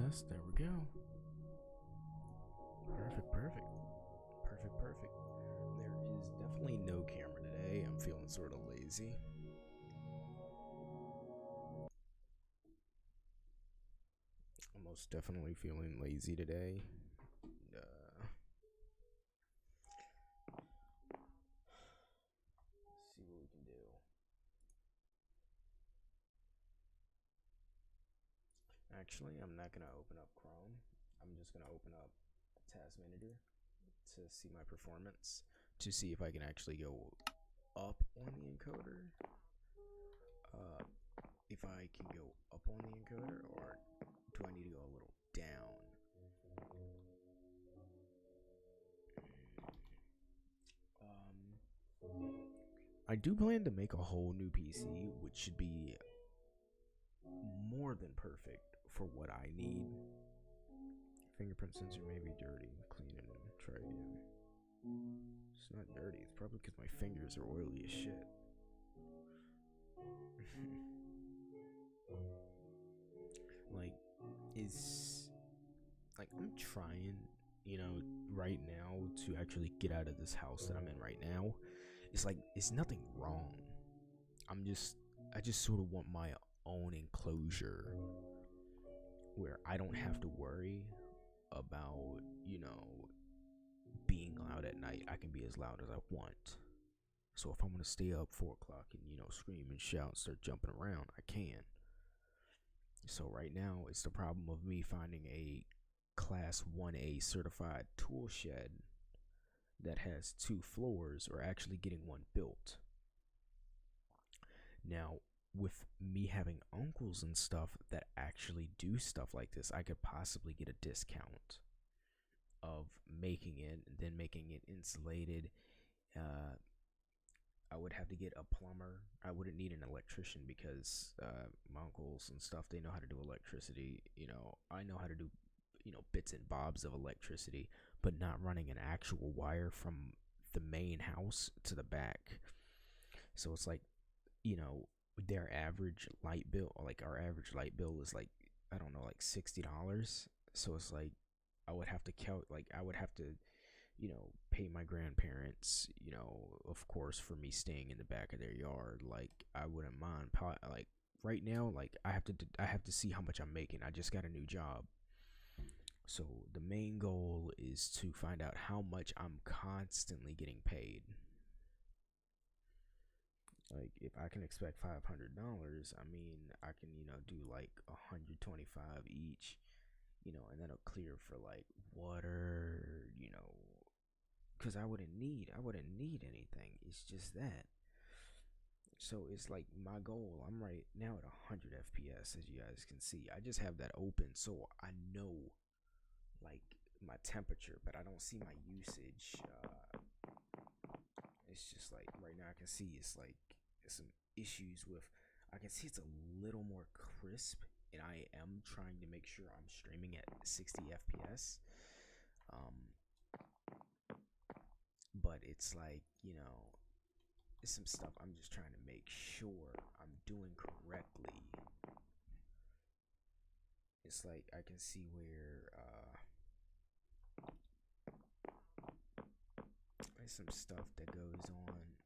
test. There we go. Perfect, perfect. Perfect, perfect. There is definitely no camera today. I'm feeling sort of lazy. I'm most definitely feeling lazy today. Let's see what we can do. Actually, I'm not going to open up Chrome. I'm just going to open up Task Manager to see my performance, to see if I can actually go up on the encoder. If I can go up on the encoder, or do I need to go a little down? I do plan to make a whole new PC, which should be more than perfect for what I need. Fingerprint sensor may be dirty. Clean it and try again. It's not dirty. It's probably because my fingers are oily as shit. I'm trying, right now to actually get out of this house that I'm in right now. It's nothing wrong. I just sort of want my own enclosure where I don't have to worry about, being loud at night. I can be as loud as I want. So if I want to stay up 4 o'clock and, scream and shout and start jumping around, I can. So right now, it's the problem of me finding a Class 1A certified tool shed that has 2 floors, or actually getting one built. Now, with me having uncles and stuff that actually do stuff like this, I could possibly get a discount of making it and then making it insulated. I would have to get a plumber. I wouldn't need an electrician because my uncles and stuff, they know how to do electricity. I know how to do, bits and bobs of electricity, but not running an actual wire from the main house to the back. So it's like, their average light bill, like our average light bill is like, I don't know, like $60. So it's like, I would have to pay my grandparents, of course, for me staying in the back of their yard. Like, I wouldn't mind. Like, right now, like, I have to see how much I'm making. I just got a new job. So the main goal is to find out how much I'm constantly getting paid. Like, if I can expect $500, I mean, I can, do like 125 each, and that'll clear for like water, because I wouldn't need anything. It's just that. So it's like my goal. I'm right now at 100 FPS, as you guys can see. I just have that open, so I know like my temperature, but I don't see my usage. It's just like right now I can see it's like some issues with. I can see it's a little more crisp, and I am trying to make sure I'm streaming at 60 FPS. But it's like, it's some stuff I'm just trying to make sure I'm doing correctly. It's like I can see where there's some stuff that goes on.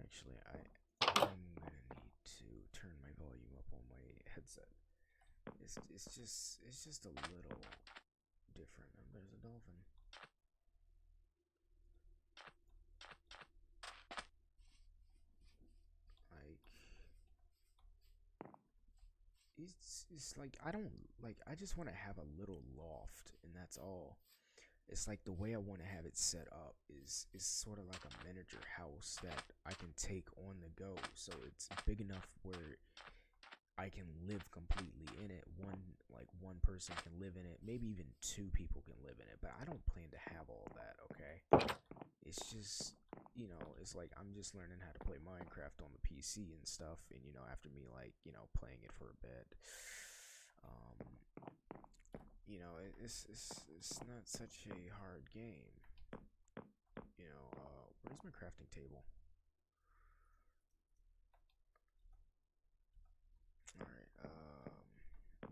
Actually, I'm gonna need to turn my volume up on my headset. It's just a little different. There's a dolphin. It's like I just want to have a little loft, and that's all. It's like the way I want to have it set up is sort of like a miniature house that I can take on the go. So it's big enough where I can live completely in it. One person can live in it, maybe even 2 people can live in it, but I don't plan to have all that, okay? It's just, it's like I'm just learning how to play Minecraft on the PC and stuff, and after me playing it for a bit, it's not such a hard game. Where's my crafting table? Alright,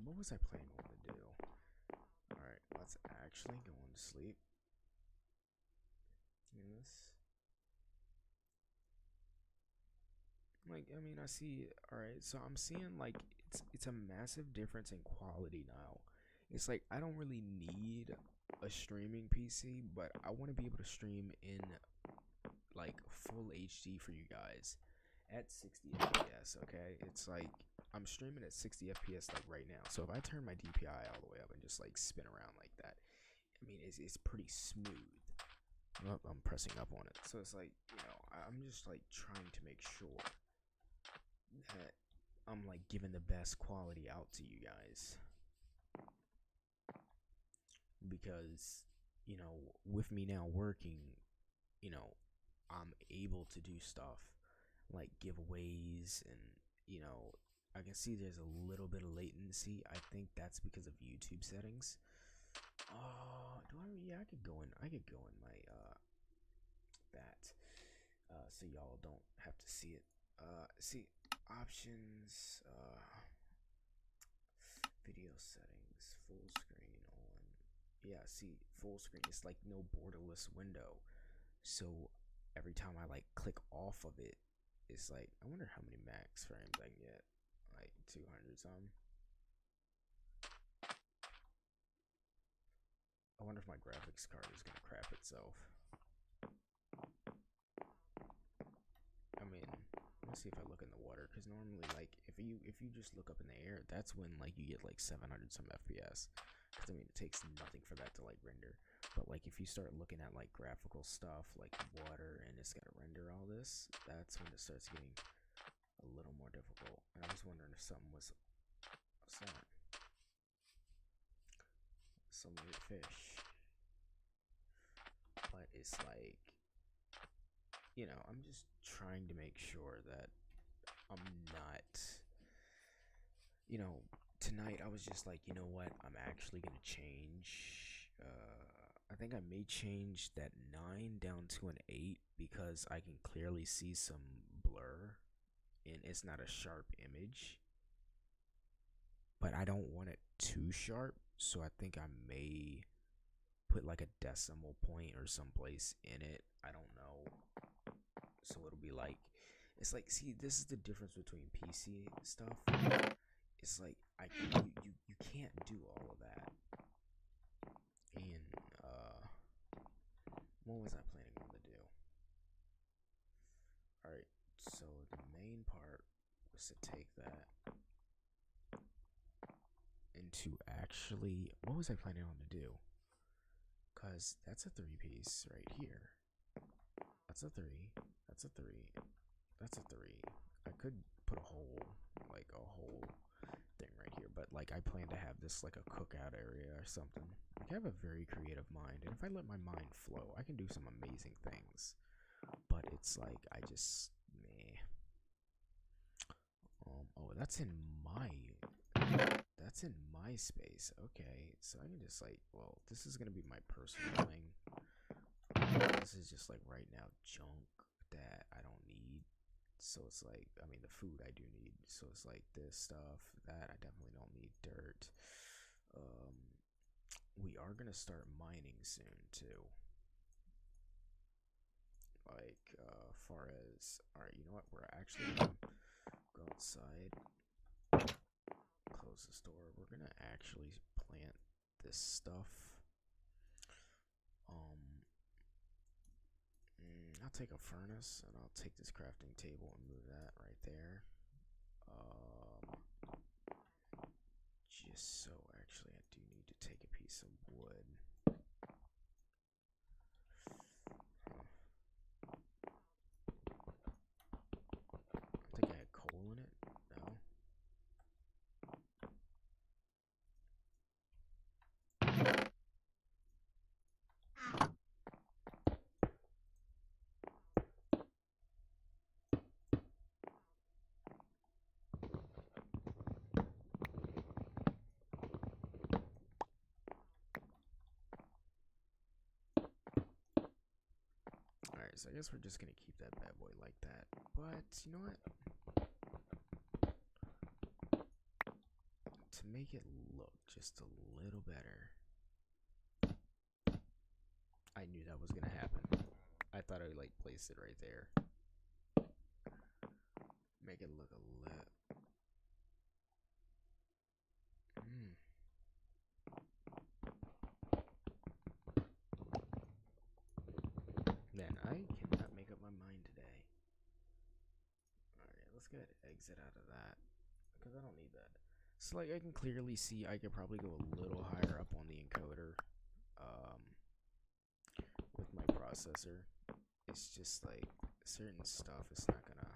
What was I planning on to do? Alright, let's actually go on to sleep. Yes. Like, I mean, I see. All right, so I'm seeing like it's a massive difference in quality now. It's like I don't really need a streaming PC, but I want to be able to stream in like full HD for you guys at 60 FPS. Okay, it's like I'm streaming at 60 FPS like right now. So if I turn my DPI all the way up and just like spin around like that, I mean, it's pretty smooth. Oh, I'm pressing up on it, so it's like, I'm just like trying to make sure that I'm like giving the best quality out to you guys, because with me now working, you know I'm able to do stuff like giveaways, and I can see there's a little bit of latency. I think that's because of YouTube settings. Do I? Yeah, I could go in my that so y'all don't have to see it. See options, video settings, full screen on. Yeah, see, full screen. It's like no borderless window. So every time I like click off of it, it's like, I wonder how many max frames I can get. Like 200 some. I wonder if my graphics card is gonna crap itself. I mean, let's see if I look in the water, because normally, like, if you just look up in the air, that's when like you get like 700 some FPS. Because I mean, it takes nothing for that to like render. But like if you start looking at like graphical stuff like water, and it's gotta render all this, that's when it starts getting a little more difficult. And I was wondering if something was, what's that? Some weird fish. But it's like, I'm just trying to make sure that I'm not, tonight I was just like, you know what, I'm actually gonna change. I think I may change that 9 down to an 8, because I can clearly see some blur and it's not a sharp image. But I don't want it too sharp, so I think I may put like a decimal point or someplace in it. I don't know. So it'll be like, it's like, see, this is the difference between PC stuff. It's like you can't do all of that. And what was I planning on to do? All right, so the main part was to take that and to actually, what was I planning on to do? Cause that's a 3-piece right here. That's a 3. That's a 3. That's a 3. I could put a whole thing right here, but like I plan to have this like a cookout area or something. Like, I have a very creative mind, and if I let my mind flow, I can do some amazing things. But it's like I just meh. Oh, that's in my space. Okay, so I can just like, well, this is gonna be my personal thing. This is just like right now junk that I don't need. So it's like, I mean, the food I do need. So it's like this stuff that I definitely don't need. Dirt. We are gonna start mining soon too. Like, far as, all right, you know what? We're actually gonna go outside, close the store. We're gonna actually plant this stuff. I'll take a furnace, and I'll take this crafting table and move that right there. Just so, actually, I do need to take a piece of wood. I think I had coal in it. No. Alright, so I guess we're just gonna keep that bad boy like that. But, you know what? To make it look just a little better. I knew that was gonna happen. I thought I would like place it right there. Make it look a little. Man, I cannot make up my mind today. Alright, let's get exit out of that. Because I don't need that. So like I can clearly see I could probably go a little higher up on the encoder. With my processor. It's just like certain stuff is not gonna.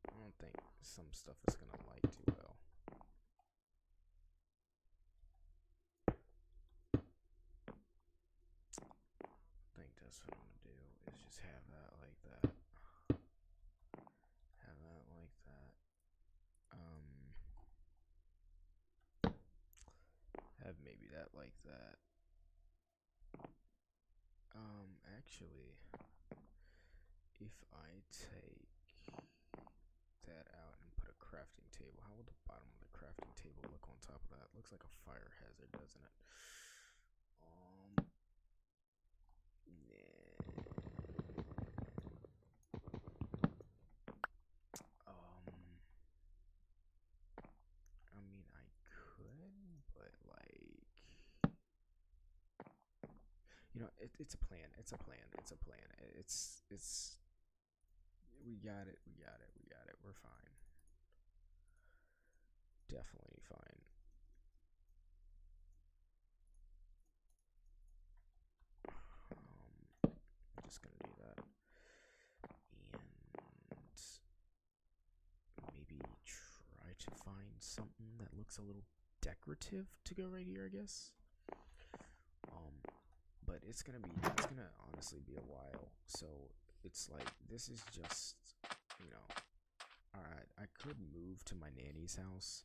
I don't think some stuff is gonna like too well. I think that's what I'm gonna do is just have that like that. Have that like that. Have maybe that like that. Actually, if I take that out and put a crafting table, how will the bottom of the crafting table look on top of that? Looks like a fire hazard, doesn't it? I mean, I could, but like, it's a plan. It's a plan. It's a plan. It's. We got it. We got it. We got it. We're fine. Definitely fine. I'm just gonna do that, and maybe try to find something that looks a little decorative to go right here, I guess. But it's gonna honestly be a while. So it's like this is just, alright. I could move to my nanny's house,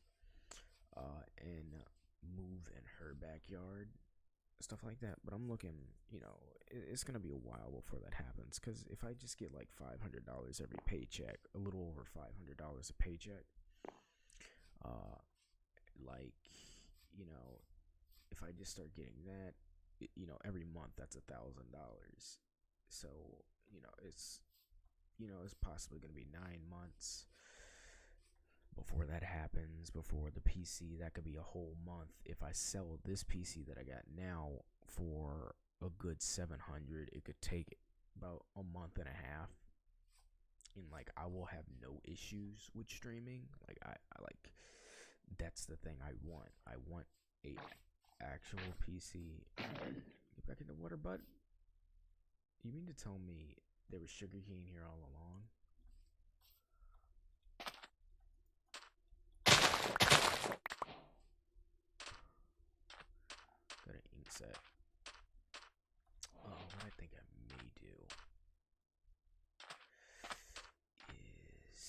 and move in her backyard, stuff like that. But I'm looking, it's gonna be a while before that happens. Because if I just get like $500 every paycheck, a little over $500 a paycheck, like, if I just start getting that, every month that's $1,000. So it's possibly gonna be 9 months before that happens. Before the PC, that could be a whole month. If I sell this PC that I got now for a good 700, it could take about a month and a half, and like I will have no issues with streaming. Like I like, that's the thing I want. I want a actual PC. Get back in the water, bud. You mean to tell me there was sugarcane here all along? Got an ink set. What I think I may do is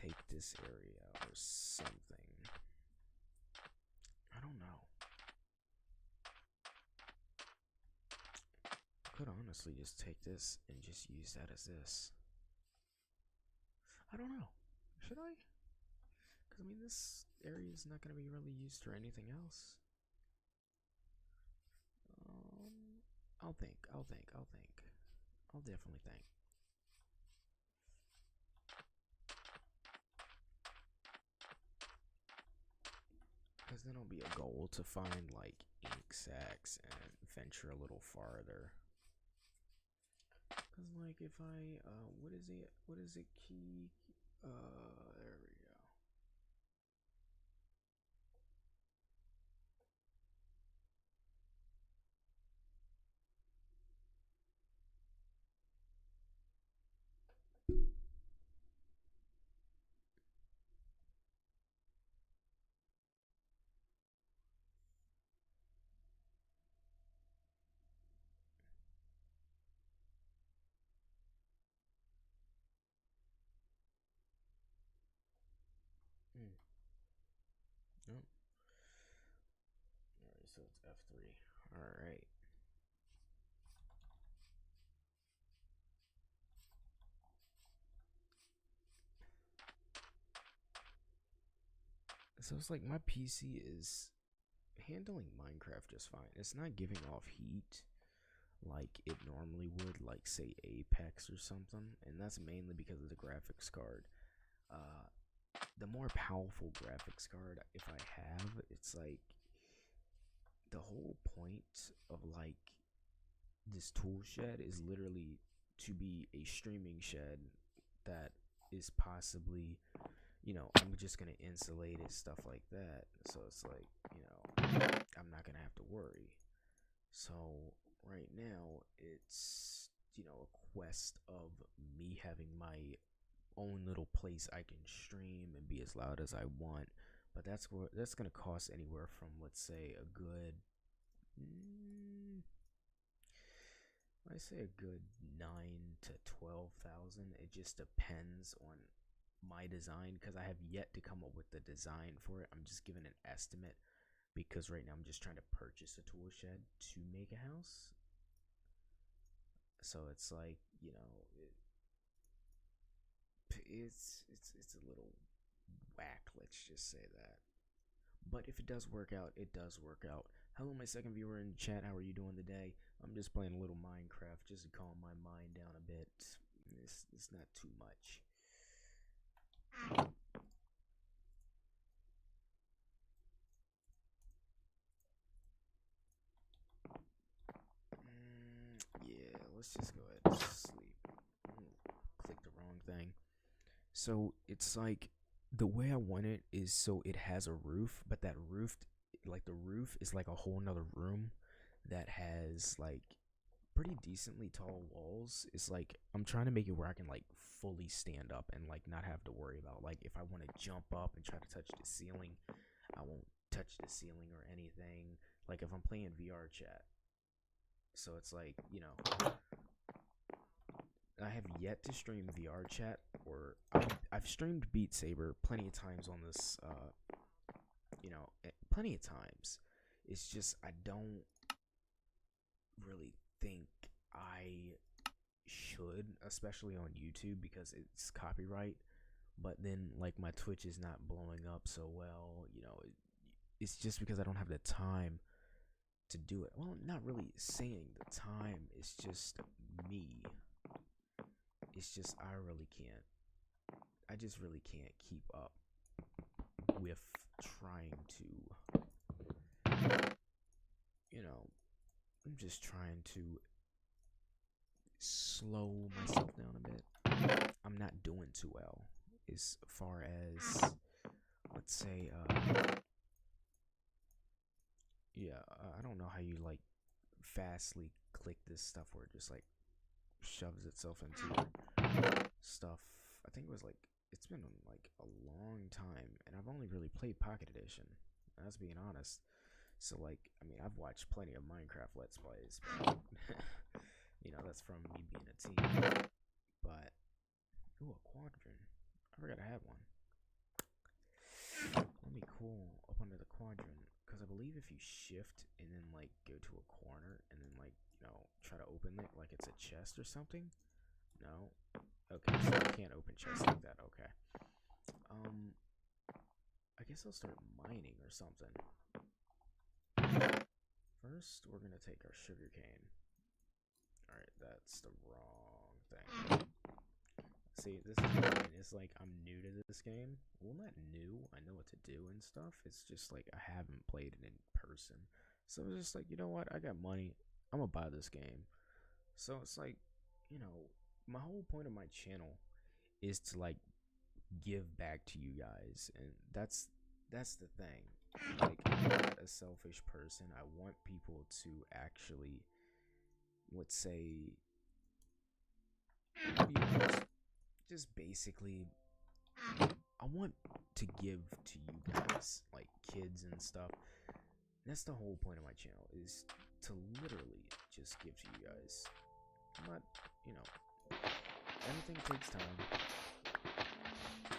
take this area or something. I don't know. I could honestly just take this and just use that as this. I don't know. Should I? Because I mean, this area is not going to be really used for anything else. I'll think. I'll definitely think. Because then it'll be a goal to find like ink sacks and venture a little farther. Because like if I, what is it, key, there we go. Nope. Alright, so it's F3. Alright. So it's like my PC is handling Minecraft just fine. It's not giving off heat like it normally would, like say Apex or something, and that's mainly because of the graphics card. Uh, the more powerful graphics card if I have, it's like the whole point of like this tool shed is literally to be a streaming shed that is possibly, I'm just gonna insulate it, stuff like that. So it's like, I'm not gonna have to worry. So right now it's, a quest of me having my own little place I can stream and be as loud as I want. But that's gonna cost anywhere from, let's say, a good I say a good 9 to 12,000. It just depends on my design because I have yet to come up with the design for it. I'm just giving an estimate because right now I'm just trying to purchase a tool shed to make a house. So it's like, it's a little whack, let's just say that. But if it does work out, it does work out. Hello, my second viewer in chat. How are you doing today? I'm just playing a little Minecraft just to calm my mind down a bit. It's not too much. Yeah, let's just go ahead and sleep. Click the wrong thing. So it's like the way I want it is so it has a roof, but that roof, like the roof is like a whole nother room that has like pretty decently tall walls. It's like I'm trying to make it where I can like fully stand up and like not have to worry about like if I want to jump up and try to touch the ceiling, I won't touch the ceiling or anything. Like if I'm playing VR chat. So it's like, I have yet to stream VR chat, or I've streamed Beat Saber plenty of times on this, plenty of times. It's just I don't really think I should, especially on YouTube because it's copyright. But then, like, my Twitch is not blowing up so well, it's just because I don't have the time to do it. Well, not really saying the time, it's just me. It's just I just really can't keep up with trying to, I'm just trying to slow myself down a bit. I'm not doing too well as far as, let's say, I don't know how you like fastly click this stuff where it just like shoves itself into your stuff. I think it was like, it's been like a long time, and I've only really played Pocket Edition. That's being honest. So like, I mean, I've watched plenty of Minecraft Let's Plays, but that's from me being a teen. But ooh, a quadrant. I forgot I had one. Let me cool up under the quadrant, because I believe if you shift and then like go to a corner and then like try to open it like it's a chest or something. No. Okay, so you can't open chests like that. Okay. I guess I'll start mining or something. First, we're gonna take our sugar cane. All right, that's the wrong thing. See, this is it's like I'm new to this game. Well, not new. I know what to do and stuff. It's just like I haven't played it in person. So it's just like, you know what? I got money. I'm gonna buy this game. So it's like, my whole point of my channel is to like give back to you guys, and that's the thing. Like, I'm not a selfish person. I want people to actually, let's say, just basically, I want to give to you guys, like kids and stuff. That's the whole point of my channel, is to literally just give to you guys. But, everything takes time.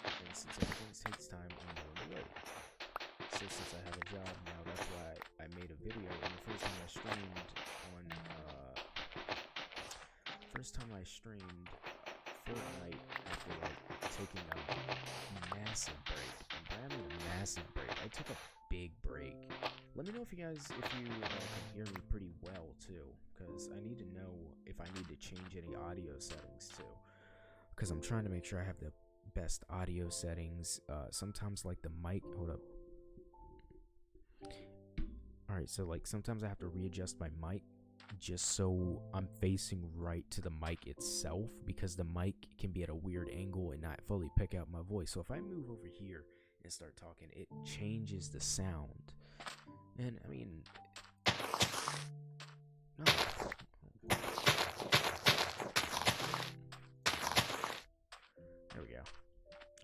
And since everything takes time, I'm going to wait. So since I have a job now, that's why I made a video. And the first time I streamed Fortnite after like taking a massive break. And by I mean a massive break, I took a big break. Let me know if you guys, if you can hear me pretty well too, because I need to know if I need to change any audio settings too, because I'm trying to make sure I have the best audio settings. Sometimes like the mic, hold up. All right, so like sometimes I have to readjust my mic just so I'm facing right to the mic itself, because the mic can be at a weird angle and not fully pick out my voice. So if I move over here and start talking, it changes the sound. And I mean, no. There we go.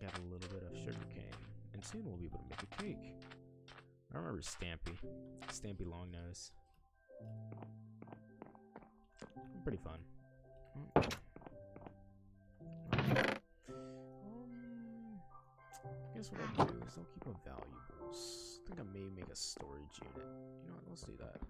Got a little bit of sugar cane, and soon we'll be able to make a cake. I remember Stampy Longnose. Pretty fun. I guess what I'll do is I'll keep a valuables. I think I may make a storage unit. You know what? Let's do that.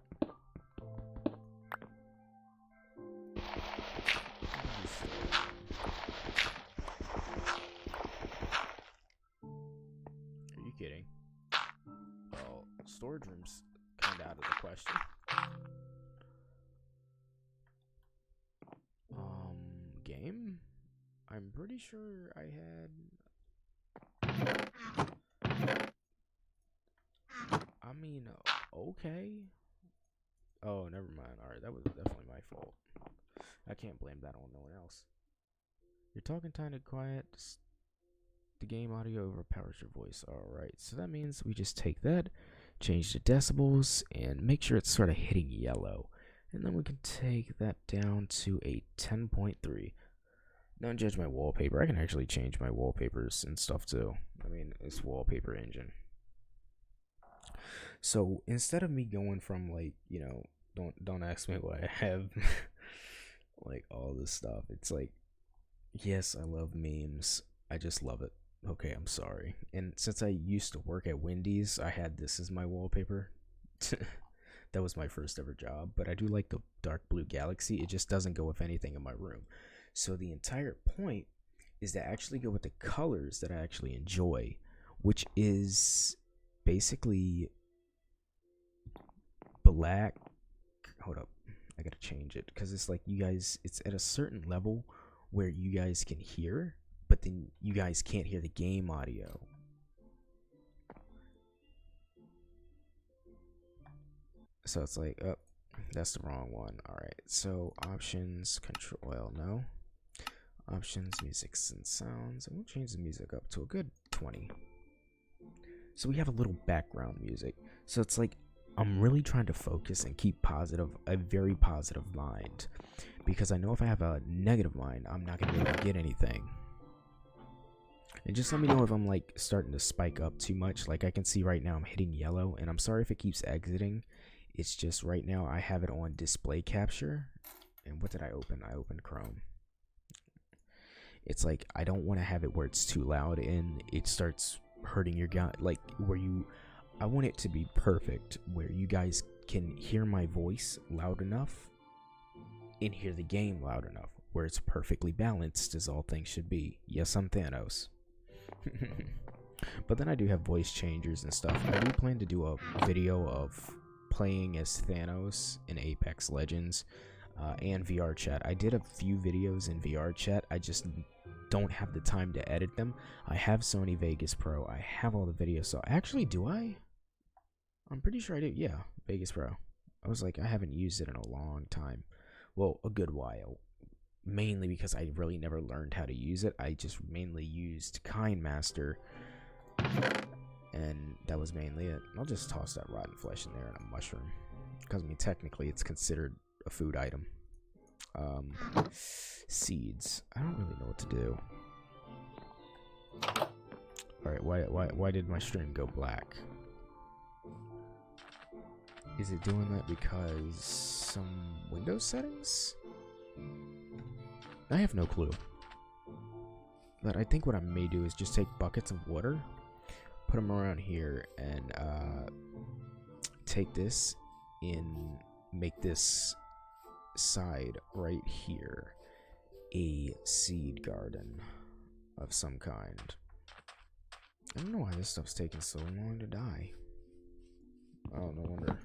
Are you kidding? Well, storage room's kind of out of the question. Game? I'm pretty sure I had... I mean, okay. Oh, never mind. Alright, that was definitely my fault. I can't blame that on no one else. You're talking kind of quiet. The game audio overpowers your voice. Alright, so that means we just take that, change the decibels, and make sure it's sort of hitting yellow. And then we can take that down to a 10.3. Don't judge my wallpaper. I can actually change my wallpapers and stuff too. I mean, it's Wallpaper Engine. So instead of me going from like, you know, don't ask me what I have, like all this stuff. It's like, yes, I love memes. I just love it. Okay, I'm sorry. And since I used to work at Wendy's, I had this as my wallpaper. That was my first ever job, but I do like the dark blue galaxy. It just doesn't go with anything in my room. So the entire point is to actually go with the colors that I actually enjoy, which is basically black. Hold up, I gotta change it because it's like you guys, it's at a certain level where you guys can hear, but then you guys can't hear the game audio. So it's like, oh, that's the wrong one. All right, so options, control, well, no. Options, musics and sounds, and we'll change the music up to a good 20. So we have a little background music. So it's like, I'm really trying to focus and keep a very positive mind. Because I know if I have a negative mind, I'm not gonna be able to get anything. And just let me know if I'm like starting to spike up too much. Like I can see right now I'm hitting yellow, and I'm sorry if it keeps exiting. It's just right now I have it on display capture. And what did I open? I opened Chrome. It's like I don't want to have it where it's too loud and it starts hurting your guy. Like I want it to be perfect where you guys can hear my voice loud enough and hear the game loud enough, where it's perfectly balanced as all things should be. Yes, I'm Thanos. But then I do have voice changers and stuff. I do plan to do a video of playing as Thanos in Apex Legends and VR chat. I did a few videos in VR chat. I just don't have the time to edit them. I have Sony Vegas Pro. I have all the videos. So actually, do I? I'm pretty sure I do. Yeah, Vegas Pro. I was like, I haven't used it in a long time. Well, a good while. Mainly because I really never learned how to use it. I just mainly used KindMaster. And that was mainly it. I'll just toss that rotten flesh in there and a mushroom. Because, I mean, technically it's considered a food item. Seeds. I don't really know what to do. Alright, why did my stream go black? Is it doing that because some Windows settings? I have no clue. But I think what I may do is just take buckets of water, put them around here, and take this and make this side right here a seed garden. of some kind. I don't know why this stuff's taking so long to die. Oh, no wonder.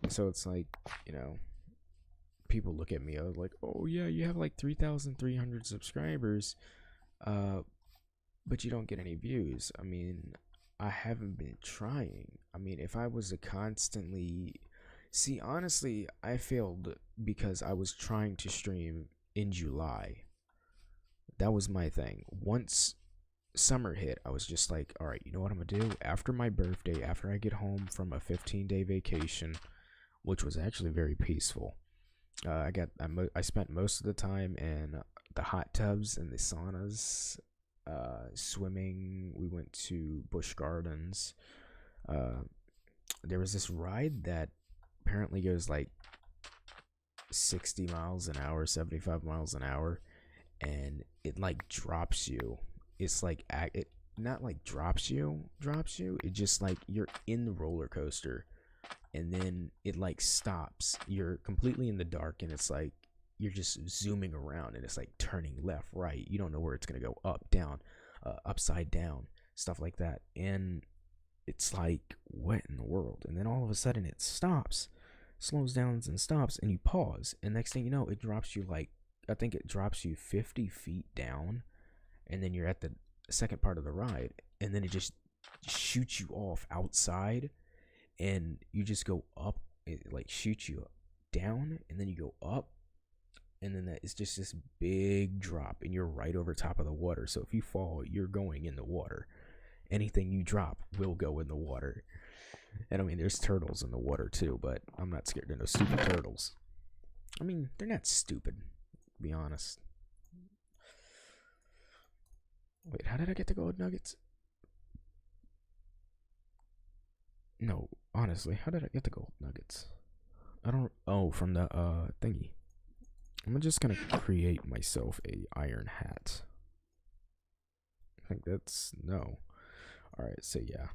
So it's like, you know, people look at me, I was like, oh yeah, you have like 3,300 subscribers, but you don't get any views. I mean, I haven't been trying. I mean, if I was to constantly see, honestly, I failed because I was trying to stream in July. That was my thing. Once summer hit, I was just like, all right, you know what I'm gonna do? After my birthday, after I get home from a 15-day vacation, which was actually very peaceful. I spent most of the time in the hot tubs and the saunas, swimming. We went to Busch Gardens. There was this ride that apparently goes like 60 miles an hour, 75 miles an hour, and it like drops you. It's like it not like drops you. It just like you're in the roller coaster, and then it like stops. You're completely in the dark, and it's like you're just zooming around, and it's like turning left, right. You don't know where it's gonna go, up, down, upside down, stuff like that. And it's like, what in the world? And then all of a sudden it stops, slows down and stops, and you pause, and next thing you know, it drops you like, I think it drops you 50 feet down, and then you're at the second part of the ride, and then it just shoots you off outside, and you just go up. It like shoots you down, and then you go up, and then it's just this big drop, and you're right over top of the water. So if you fall, you're going in the water. Anything you drop will go in the water. And I mean, there's turtles in the water too, but I'm not scared of no stupid turtles. I mean, they're not stupid, to be honest. Wait, how did I get the gold nuggets? No, honestly, how did I get the gold nuggets? I don't. Oh, from the thingy. I'm just gonna create myself a iron hat. I think that's no. All right, so yeah,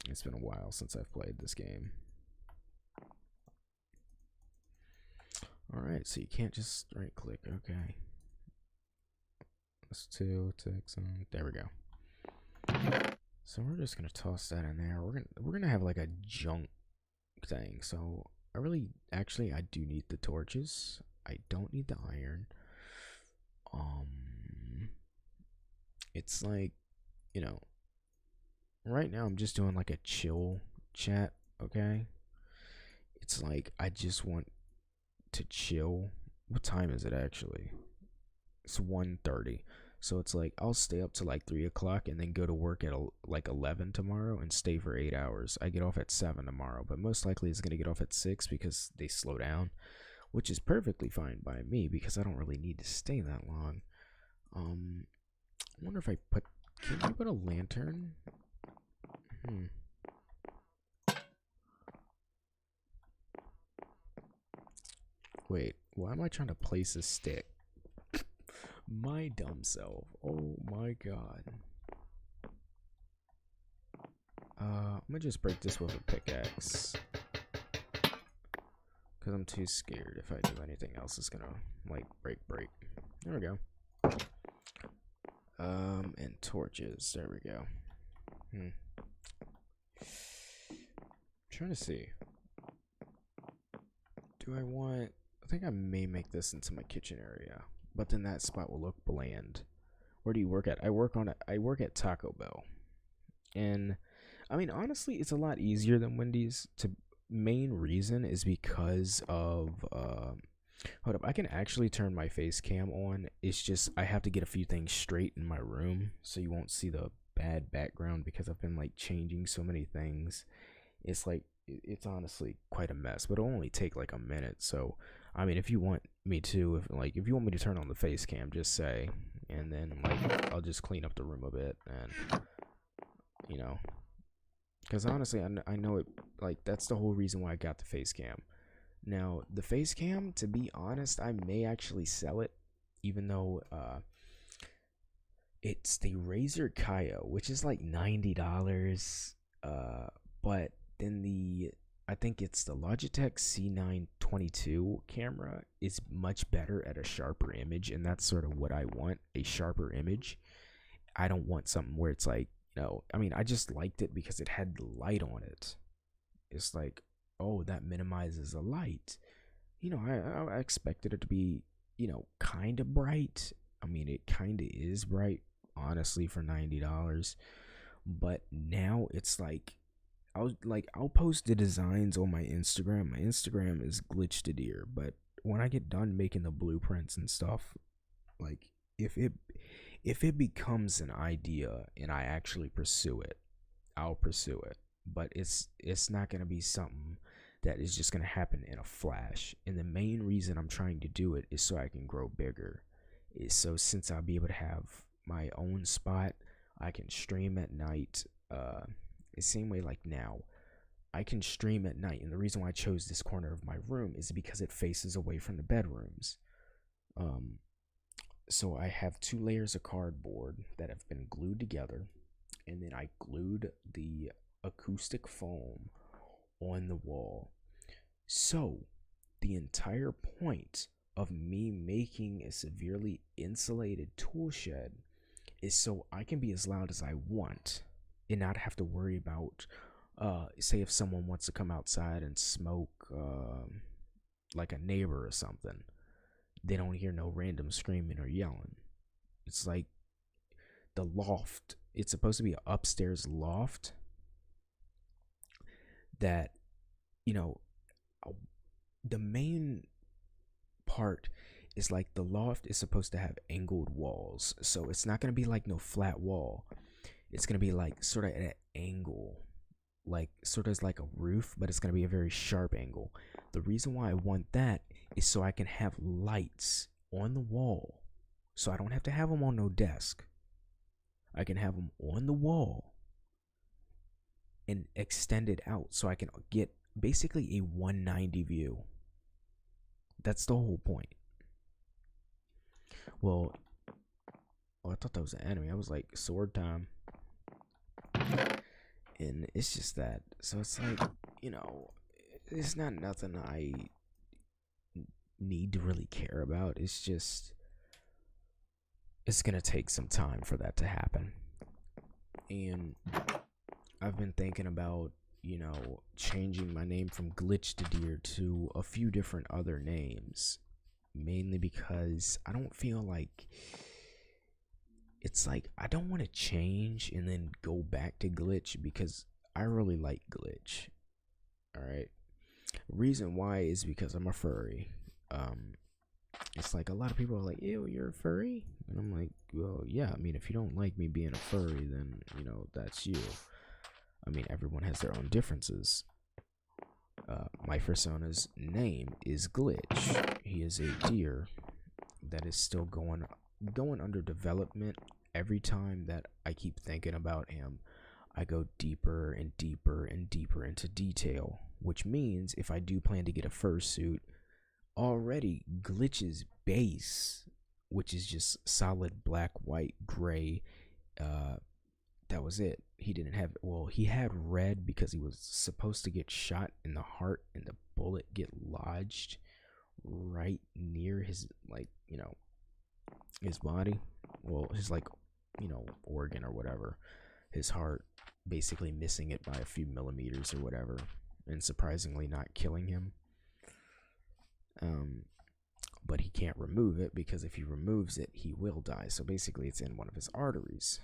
it's been a while since I've played this game. All right, so you can't just right click. Okay. Let's do text on. There we go. So we're just gonna toss that in there. We're gonna have like a junk thing. So I really, actually, I do need the torches. I don't need the iron. It's like, you know, right now I'm just doing like a chill chat. Okay. It's like I just want to chill. What time is it actually? It's 1:30. So it's like I'll stay up to like 3 o'clock and then go to work at like 11 tomorrow and stay for 8 hours. I get off at 7 tomorrow, but most likely it's gonna get off at 6 because they slow down, which is perfectly fine by me because I don't really need to stay that long. I wonder if I put. Can you put a lantern? Wait, why am I trying to place a stick? My dumb self. Oh my god. I'm gonna just break this with a pickaxe. Because I'm too scared if I do anything else, it's gonna, like, break. There we go. And torches. There we go. Trying to see. Do I want... I think I may make this into my kitchen area, but then that spot will look bland. Where do you work at? I work at Taco Bell. And I mean, honestly, it's a lot easier than Wendy's. Main reason is because of hold up, I can actually turn my face cam on. It's just I have to get a few things straight in my room so you won't see the bad background because I've been like changing so many things. It's like it's honestly quite a mess, but it'll only take like a minute. So I mean, if you want me to, if you want me to turn on the face cam, just say, and then like I'll just clean up the room a bit, and you know, because honestly, I know it, like that's the whole reason why I got the face cam. Now the face cam, to be honest, I may actually sell it, even though it's the Razer Kaio, which is like $90. But then I think it's the Logitech C922 camera is much better at a sharper image, and that's sort of what I want, a sharper image. I don't want something where it's like, I mean, I just liked it because it had the light on it. It's like, oh, that minimizes the light. I expected it to be, kind of bright. I mean, it kind of is bright, honestly, for $90. But now it's like, I'll post the designs on my Instagram. My Instagram is glitch to deer, but when I get done making the blueprints and stuff, like if it becomes an idea and I actually pursue it, I'll pursue it. But it's not gonna be something that is just gonna happen in a flash. And the main reason I'm trying to do it is so I can grow bigger. Is so since I'll be able to have my own spot, I can stream at night. The same way like now, I can stream at night, and the reason why I chose this corner of my room is because it faces away from the bedrooms. Um, so I have two layers of cardboard that have been glued together, and then I glued the acoustic foam on the wall. So the entire point of me making a severely insulated tool shed is so I can be as loud as I want and not have to worry about say if someone wants to come outside and smoke like a neighbor or something, they don't hear no random screaming or yelling. It's like the loft, it's supposed to be an upstairs loft that, you know, the main part is like the loft is supposed to have angled walls. So it's not going to be like no flat wall. It's going to be like sort of at an angle, like sort of like a roof, but it's going to be a very sharp angle. The reason why I want that is so I can have lights on the wall. So I don't have to have them on no desk. I can have them on the wall and extend it out so I can get basically a 190 view. That's the whole point. Well, I thought that was an enemy. I was like, sword time. And it's just that. So it's like, it's not nothing I need to really care about. It's just, it's going to take some time for that to happen. And I've been thinking about, changing my name from Glitch to Deer to a few different other names. Mainly because I don't feel like, it's like I don't want to change and then go back to Glitch because I really like Glitch. Alright. Reason why is because I'm a furry. It's like a lot of people are like, ew, you're a furry? And I'm like, well, yeah, I mean, if you don't like me being a furry, then, that's you. I mean, everyone has their own differences. My persona's name is Glitch. He is a deer that is still going under development. Every time that I keep thinking about him, I go deeper and deeper and deeper into detail, which means if I do plan to get a fursuit, already Glitch's base, which is just solid black, white, gray, that was it. He didn't have, well, he had red because he was supposed to get shot in the heart and the bullet get lodged right near his, like, his body. Well, his, like, organ or whatever. His heart, basically missing it by a few millimeters or whatever, and surprisingly not killing him. But he can't remove it because if he removes it, he will die. So basically, it's in one of his arteries.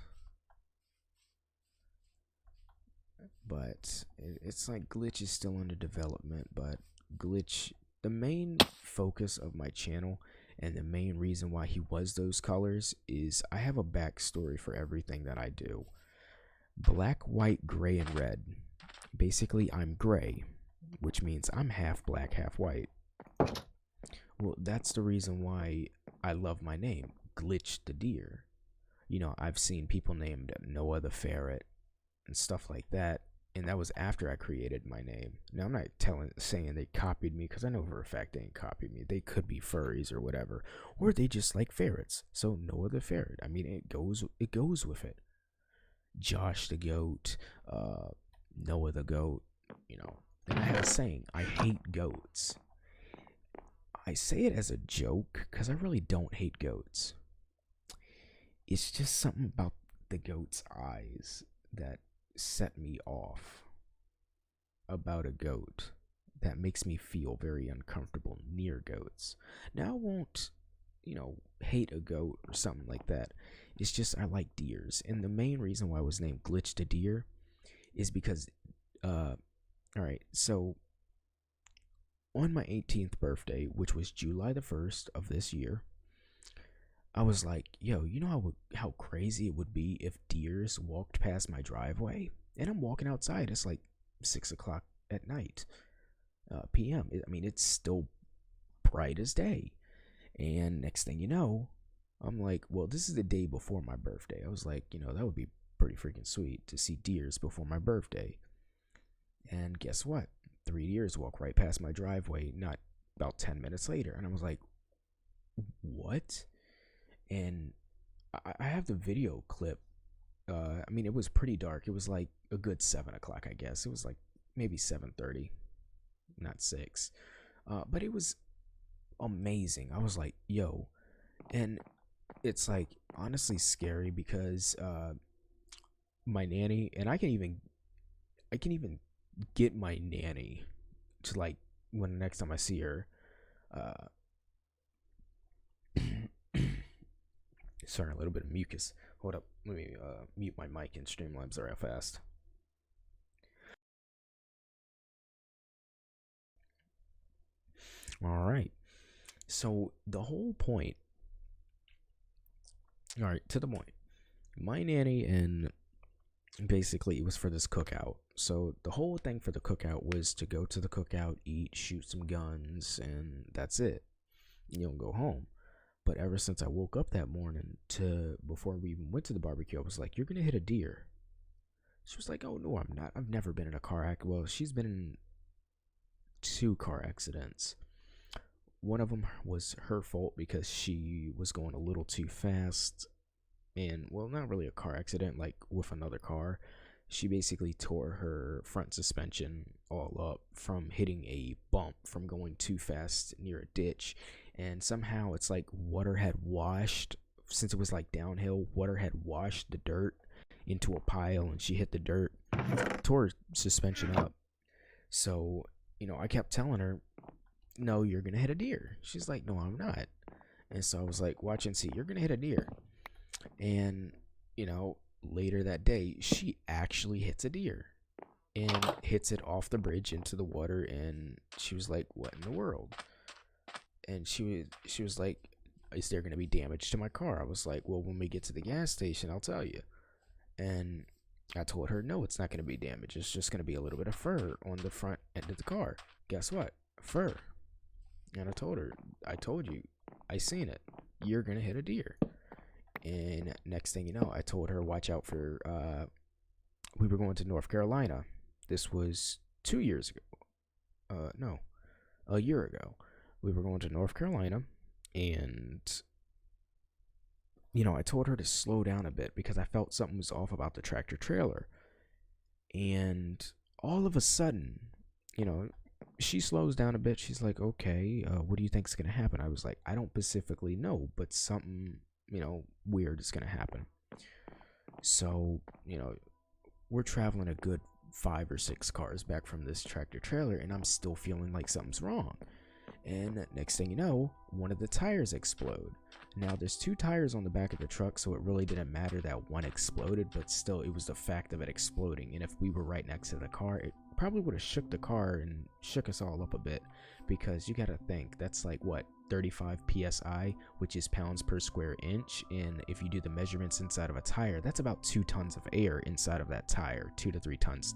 But it's like Glitch is still under development, but Glitch, the main focus of my channel and the main reason why he was those colors is I have a backstory for everything that I do. Black, white, gray, and red. Basically, I'm gray, which means I'm half black, half white. Well, that's the reason why I love my name, Glitch the Deer. I've seen people named Noah the Ferret and stuff like that, and that was after I created my name. Now, I'm not saying they copied me, because I know for a fact they ain't copied me. They could be furries or whatever, or they just like ferrets. So Noah the Ferret. I mean, it goes with it. Josh the Goat, Noah the Goat. And I have a saying, I hate goats. I say it as a joke because I really don't hate goats. It's just something about the goat's eyes that set me off about a goat that makes me feel very uncomfortable near goats. Now, I won't, hate a goat or something like that. It's just I like deers. And the main reason why I was named Glitch the Deer is because, all right, so on my 18th birthday, which was July the 1st of this year, I was like, yo, you know how crazy it would be if deers walked past my driveway? And I'm walking outside. It's like 6 o'clock at night, p.m. I mean, it's still bright as day. And next thing you know, I'm like, well, this is the day before my birthday. I was like, that would be pretty freaking sweet to see deers before my birthday. And guess what? 3 deers walk right past my driveway, not about 10 minutes later. And I was like, what? And I have the video clip. I mean, it was pretty dark. It was like a good 7 o'clock, I guess. It was like maybe 7:30, not 6. But it was amazing. I was like, yo. And it's like honestly scary because my nanny, and I can even get my nanny to, like, when the next time I see her, sorry, a little bit of mucus. Hold up, let me mute my mic in Streamlabs real fast. All right, so the whole point, all right, to the point, my nanny, and basically it was for this cookout. So the whole thing for the cookout was to go to the cookout, eat, shoot some guns, and that's it. You don't go home. But ever since I woke up that morning to before we even went to the barbecue, I was like, you're gonna hit a deer. She was like, oh no, I'm not. I've never been in a car accident. Well, she's been in 2 car accidents. One of them was her fault because she was going a little too fast. And, well, not really a car accident, like with another car. She basically tore her front suspension all up from hitting a bump, from going too fast near a ditch. And somehow it's like water had washed, since it was like downhill, water had washed the dirt into a pile, and she hit the dirt, tore her suspension up. So, I kept telling her, no, you're going to hit a deer. She's like, no, I'm not. And so I was like, watch and see, you're going to hit a deer. And, later that day, she actually hits a deer and hits it off the bridge into the water. And she was like, what in the world? And she was like, is there going to be damage to my car? I was like, well, when we get to the gas station, I'll tell you. And I told her, no, it's not going to be damage. It's just going to be a little bit of fur on the front end of the car. Guess what? Fur. And I told her, I told you, I seen it. You're going to hit a deer. And next thing you know, I told her, watch out for, we were going to North Carolina. This was 2 years ago. No, a year ago. We were going to North Carolina, and, I told her to slow down a bit because I felt something was off about the tractor trailer. And all of a sudden, she slows down a bit. She's like, okay, what do you think's going to happen? I was like, I don't specifically know, but something, weird is going to happen. So, we're traveling a good 5 or 6 cars back from this tractor trailer, and I'm still feeling like something's wrong. And next thing you know, one of the tires explode. Now, there's 2 tires on the back of the truck, so it really didn't matter that one exploded, but still, it was the fact of it exploding. And if we were right next to the car, it probably would have shook the car and shook us all up a bit, because you gotta think, that's like, what, 35 psi, which is pounds per square inch, and if you do the measurements inside of a tire, that's about 2 tons of air inside of that tire, 2 to 3 tons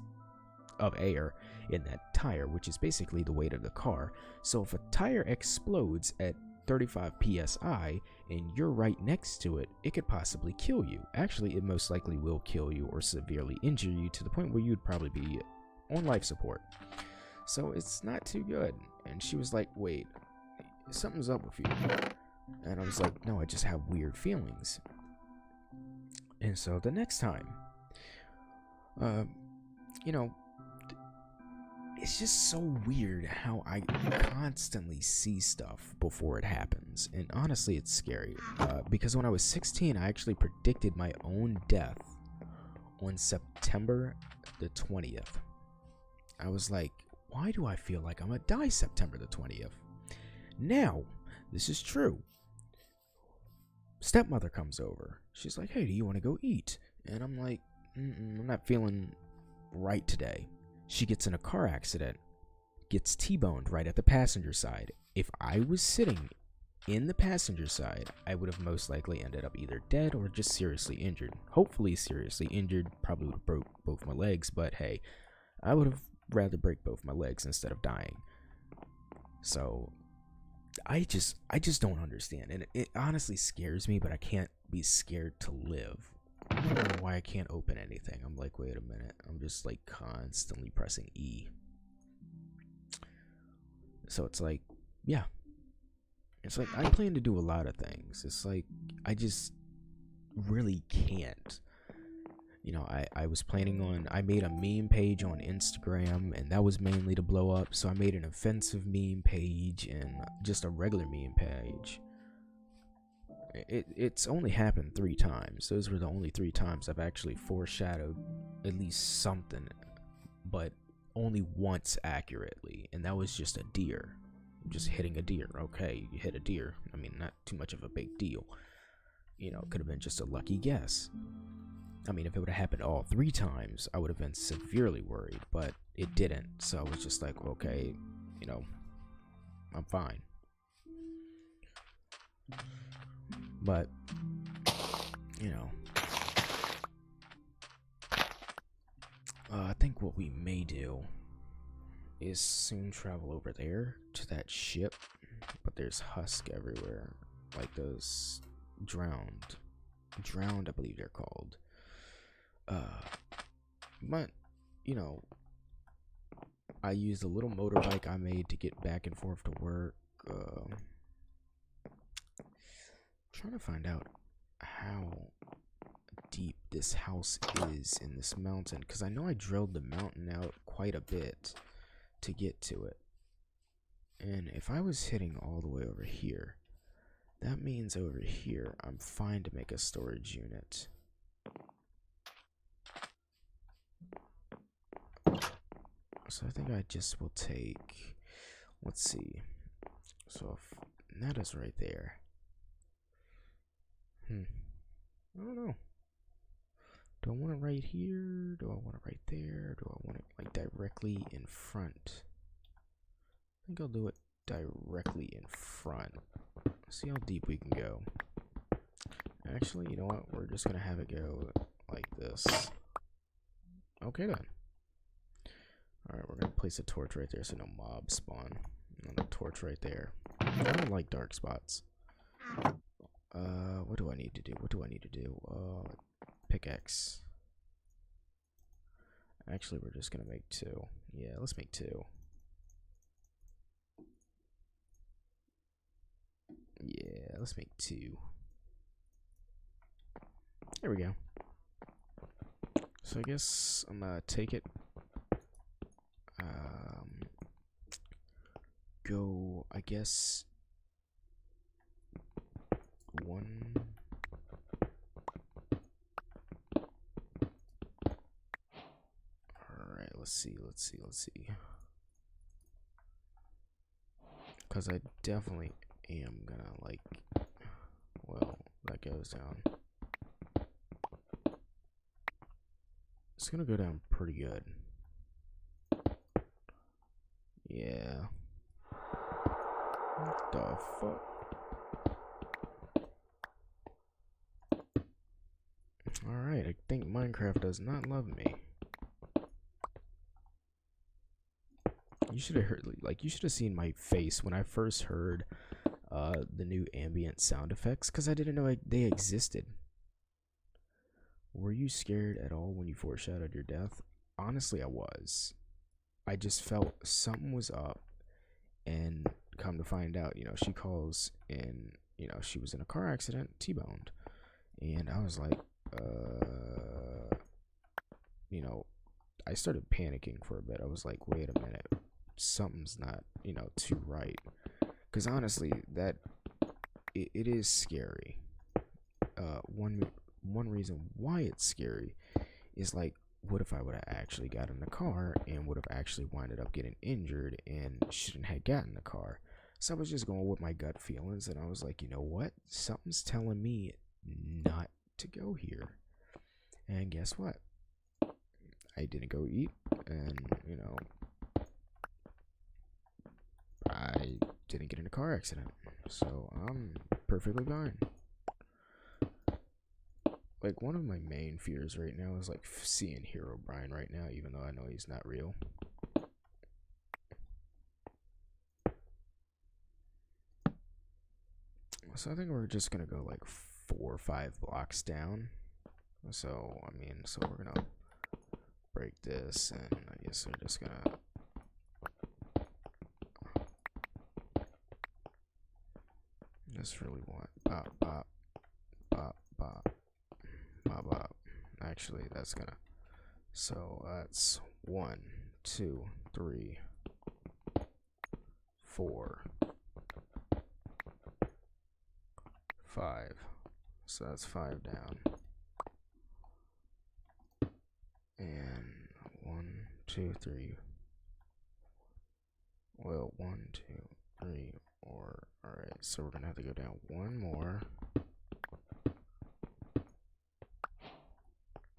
of air in that tire, which is basically the weight of the car. So if a tire explodes at 35 psi and you're right next to it, it could possibly kill you. Actually, it most likely will kill you or severely injure you to the point where you'd probably be on life support. So it's not too good. And she was like, wait, something's up with you. And I was like, no, I just have weird feelings. And so the next time, it's just so weird how I constantly see stuff before it happens. And honestly, it's scary. Because when I was 16, I actually predicted my own death on September the 20th. I was like, why do I feel like I'm gonna die September the 20th? Now, this is true. Stepmother comes over. She's like, hey, do you want to go eat? And I'm like, I'm not feeling right today. She gets in a car accident, gets T-boned right at the passenger side. If I was sitting in the passenger side, I would have most likely ended up either dead or just seriously injured. Hopefully seriously injured, probably would have broke both my legs, but hey, I would have rather break both my legs instead of dying. So I just don't understand, and it honestly scares me, but I can't be scared to live. I don't know why I can't open anything. I'm like, wait a minute. I'm just like constantly pressing E. So it's like, yeah. It's like I plan to do a lot of things. It's like I just really can't. You know, I was planning on, I made a meme page on Instagram, and that was mainly to blow up. So I made an offensive meme page and just a regular meme page. It's only happened 3 times. Those were the only 3 times I've actually foreshadowed at least something, but only once accurately, and that was just a deer. Just hitting a deer. Okay, you hit a deer. I mean, not too much of a big deal. You know, it could have been just a lucky guess. I mean, if it would have happened all 3 times, I would have been severely worried, but it didn't. So I was just like, okay, you know, I'm fine. But, you know, I think what we may do is soon travel over there to that ship, but there's husk everywhere, like those drowned, I believe they're called. But, you know, I used a little motorbike I made to get back and forth to work. Trying to find out how deep this house is in this mountain, because I know I drilled the mountain out quite a bit to get to it. And if I was hitting all the way over here, that means over here I'm fine to make a storage unit. So I think I just will take, let's see, so if that is right there. I don't know. Do I want it right here? Do I want it right there? Do I want it like directly in front? I think I'll do it directly in front. See how deep we can go. Actually, you know what? We're just gonna have it go like this. Okay then. Alright, we're gonna place a torch right there so no mobs spawn. And a torch right there. I don't like dark spots. What do I need to do? Pickaxe. Actually, we're just gonna make 2. Yeah, let's make 2. Yeah, let's make 2. There we go. So I guess I'm gonna take it. Go, I guess, 1. Alright, let's see. Because I definitely am gonna, like, well, that goes down. It's gonna go down pretty good. Yeah. What the fuck? Alright, I think Minecraft does not love me. You should have heard, like, you should have seen my face when I first heard the new ambient sound effects, because I didn't know they existed. Were you scared at all when you foreshadowed your death? Honestly, I was. I just felt something was up, and come to find out, you know, she calls in, you know, she was in a car accident, T-boned, and I was like, you know, I started panicking for a bit. I was like, wait a minute, something's not, too right. Because honestly, that it is scary. One reason why it's scary is like, what if I would have actually got in the car and would have actually winded up getting injured and shouldn't have gotten in the car? So I was just going with my gut feelings, and I was like, you know what? Something's telling me not to go here. And guess what? I didn't go eat, and I didn't get in a car accident. So I'm perfectly fine. Like, one of my main fears right now is like seeing Hero Brian right now, even though I know he's not real. So I think we're just gonna go like 4 or 5 blocks down. So we're gonna break this, and I guess we're just gonna just really want bop bop bop bop bop bop. Actually, that's gonna. So that's 1, 2, 3, 4, 5. So that's 5 down. And 1, 2, 3. Well, 1, 2, 3, 4. Alright, so we're gonna have to go down one more.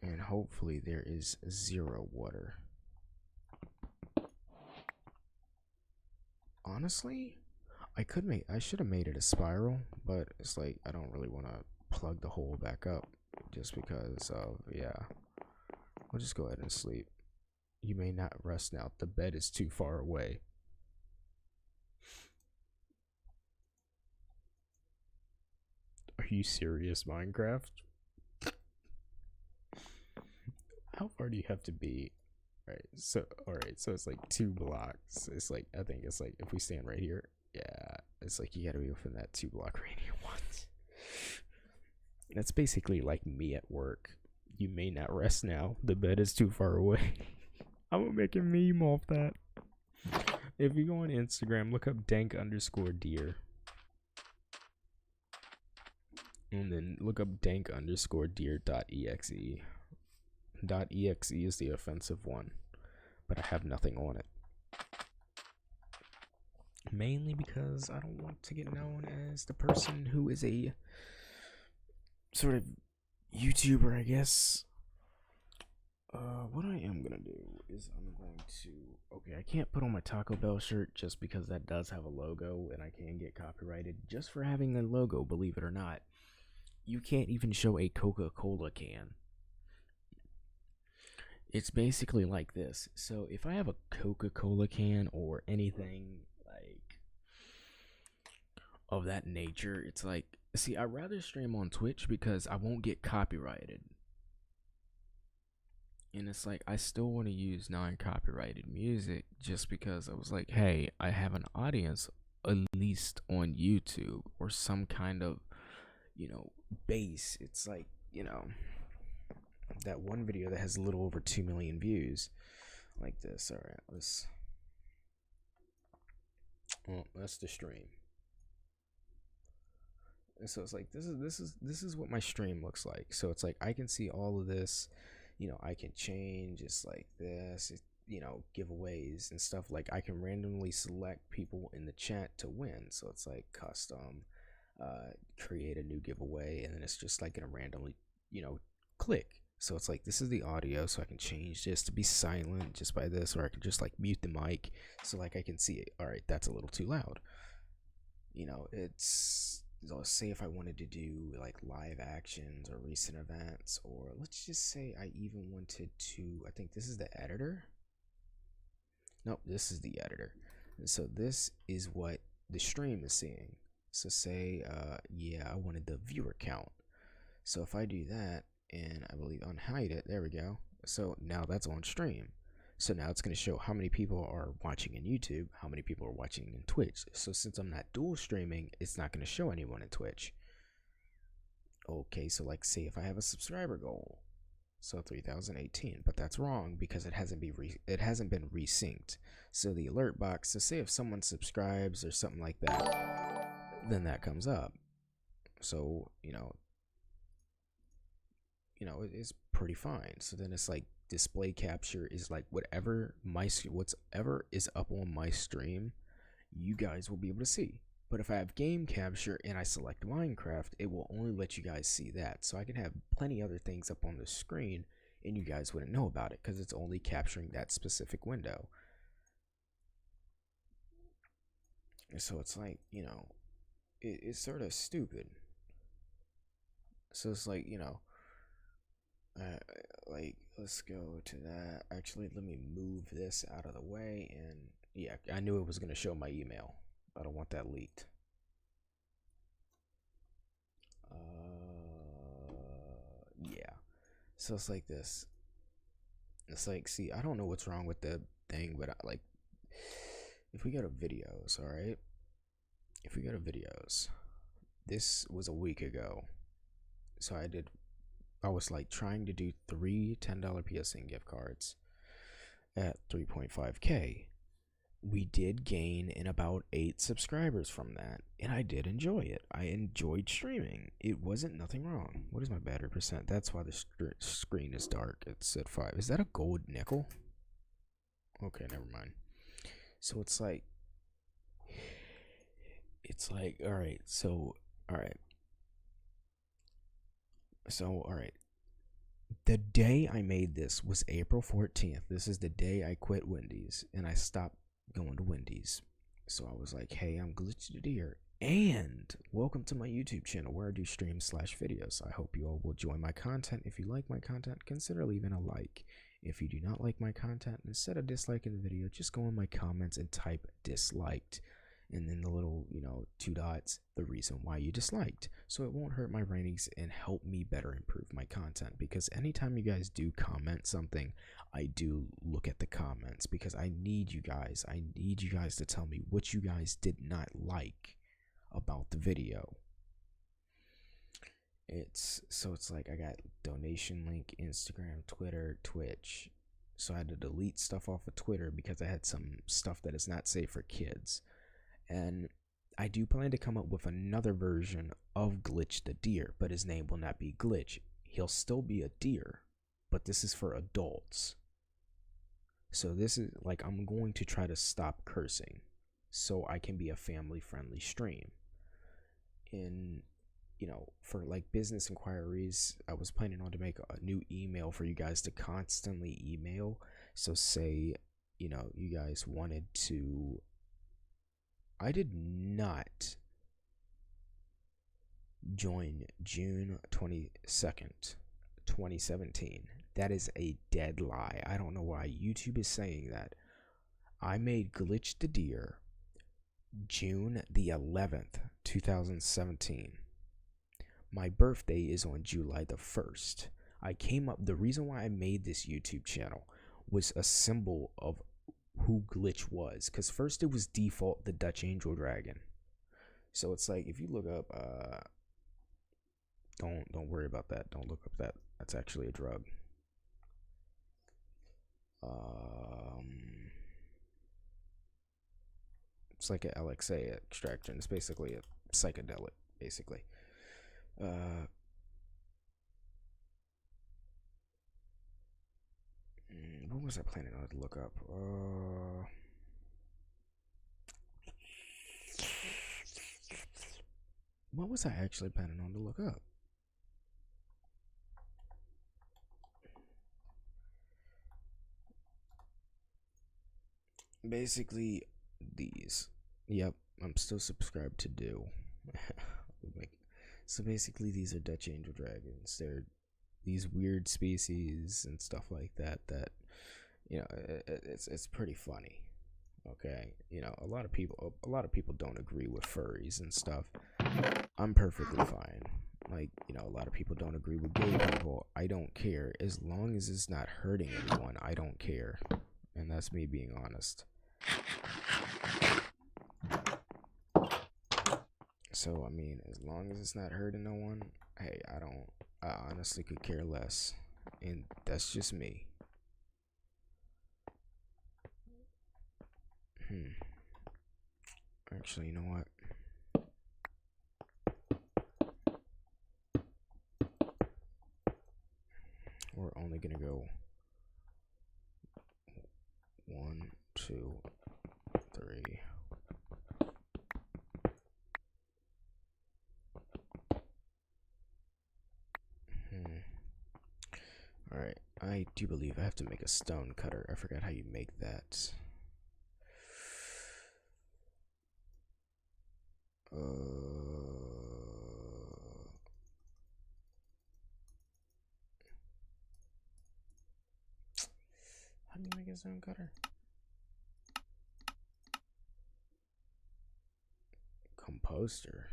And hopefully there is 0 water. Honestly, I should have made it a spiral, but it's like I don't really want to plug the hole back up just because of, yeah. We'll just go ahead and sleep. You may not rest now. The bed is too far away. Are you serious, Minecraft? How far do you have to be? Alright, so it's like 2 blocks. It's like, I think it's like, if we stand right here, yeah, it's like you gotta be within that 2 block radius once. That's basically like me at work. You may not rest now. The bed is too far away. I'm gonna make a meme off that. If you go on Instagram, look up dank_deer. And then look up dank_deer.exe. .exe is the offensive one, but I have nothing on it. Mainly because I don't want to get known as the person who is a sort of YouTuber, I guess. What I am gonna do is I can't put on my Taco Bell shirt just because that does have a logo and I can get copyrighted just for having a logo, believe it or not. You can't even show a Coca-Cola can. It's basically like this. So if I have a Coca-Cola can or anything like of that nature, it's like, see, I'd rather stream on Twitch because I won't get copyrighted. And it's like, I still want to use non-copyrighted music just because I was like, hey, I have an audience at least on YouTube or some kind of, base. It's like, that one video that has a little over 2 million views like this. All right, that's the stream. And so it's like, this is what my stream looks like. So it's like I can see all of this, I can change. It's like this, giveaways and stuff. Like I can randomly select people in the chat to win. So it's like custom, create a new giveaway, and then it's just like gonna randomly, click. So it's like, this is the audio, so I can change this to be silent just by this, or I can just like mute the mic so like I can see it. All right, that's a little too loud. It's, let's say if I wanted to do like live actions or recent events, or let's just say I even wanted to, I think this is the editor. Nope, this is the editor. And so this is what the stream is seeing. So say, yeah, I wanted the viewer count. So if I do that, and I believe unhide it, there we go. So now that's on stream. So now it's going to show how many people are watching in YouTube, how many people are watching in Twitch. So since I'm not dual streaming, it's not going to show anyone in Twitch. Okay, so like say if I have a subscriber goal. So 3018, but that's wrong because it hasn't been resynced. So the alert box, so say if someone subscribes or something like that, then that comes up. So, it's pretty fine. So then it's like display capture is like whatever is up on my stream, you guys will be able to see. But if I have game capture and I select Minecraft, it will only let you guys see that. So I can have plenty other things up on the screen and you guys wouldn't know about it because it's only capturing that specific window. So it's like, it's sort of stupid. So it's like, like, let's go to that. Actually, let me move this out of the way. And yeah, I knew it was going to show my email. I don't want that leaked. Yeah. So it's like this. It's like, see, I don't know what's wrong with the thing, but if we go to videos, all right? If we go to videos, this was a week ago. So I was like trying to do 3 $10 PSN gift cards at 3.5K. We did gain in about 8 subscribers from that, and I did enjoy it. I enjoyed streaming. It wasn't nothing wrong. What is my battery percent? That's why the screen is dark. It's at 5. Is that a gold nickel? Okay, never mind. So it's like, all right. So, all right. So, all right. The day I made this was April 14th. This is the day I quit Wendy's and I stopped going to Wendy's. So I was like, hey, I'm Glitch the Deer, and welcome to my YouTube channel where I do streams/videos. I hope you all will enjoy my content. If you like my content, consider leaving a like. If you do not like my content, instead of disliking the video, just go in my comments and type disliked, and then the little 2 dots, the reason why you disliked, so it won't hurt my ratings and help me better improve my content. Because anytime you guys do comment something, I do look at the comments because I need you guys to tell me what you guys did not like about the video. It's like I got donation link, Instagram, Twitter, Twitch. So I had to delete stuff off of Twitter because I had some stuff that is not safe for kids. And I do plan to come up with another version of Glitch the Deer, but his name will not be Glitch. He'll still be a deer, but this is for adults. So this is like, I'm going to try to stop cursing so I can be a family-friendly stream. In, for like business inquiries, I was planning on to make a new email for you guys to constantly email. So say, you guys wanted to... I did not join June 22nd, 2017. That is a dead lie. I don't know why YouTube is saying that. I made Glitch the Deer June the 11th, 2017. My birthday is on July the 1st. The reason why I made this YouTube channel was a symbol of who Glitch was, because first it was default the Dutch Angel Dragon. So it's like, if you look up don't worry about that, don't look up that, that's actually a drug. It's like an LXA extraction. It's basically a psychedelic, basically. What was I planning on to look up? What was I actually planning on to look up? Basically, these. Yep, I'm still subscribed to do. So basically, these are Dutch Angel Dragons. They're these weird species and stuff like that. That it's pretty funny. Okay, a lot of people don't agree with furries and stuff. I'm perfectly fine. Like, a lot of people don't agree with gay people. I don't care. As long as it's not hurting anyone, I don't care. And that's me being honest. So, I mean, as long as it's not hurting no one, hey, I honestly could care less. and that's just me. Actually, you know what? We're only gonna go 1, 2, 3. Alright, I do believe I have to make a stone cutter. I forgot how you make that. How do you make a stone cutter? Composter.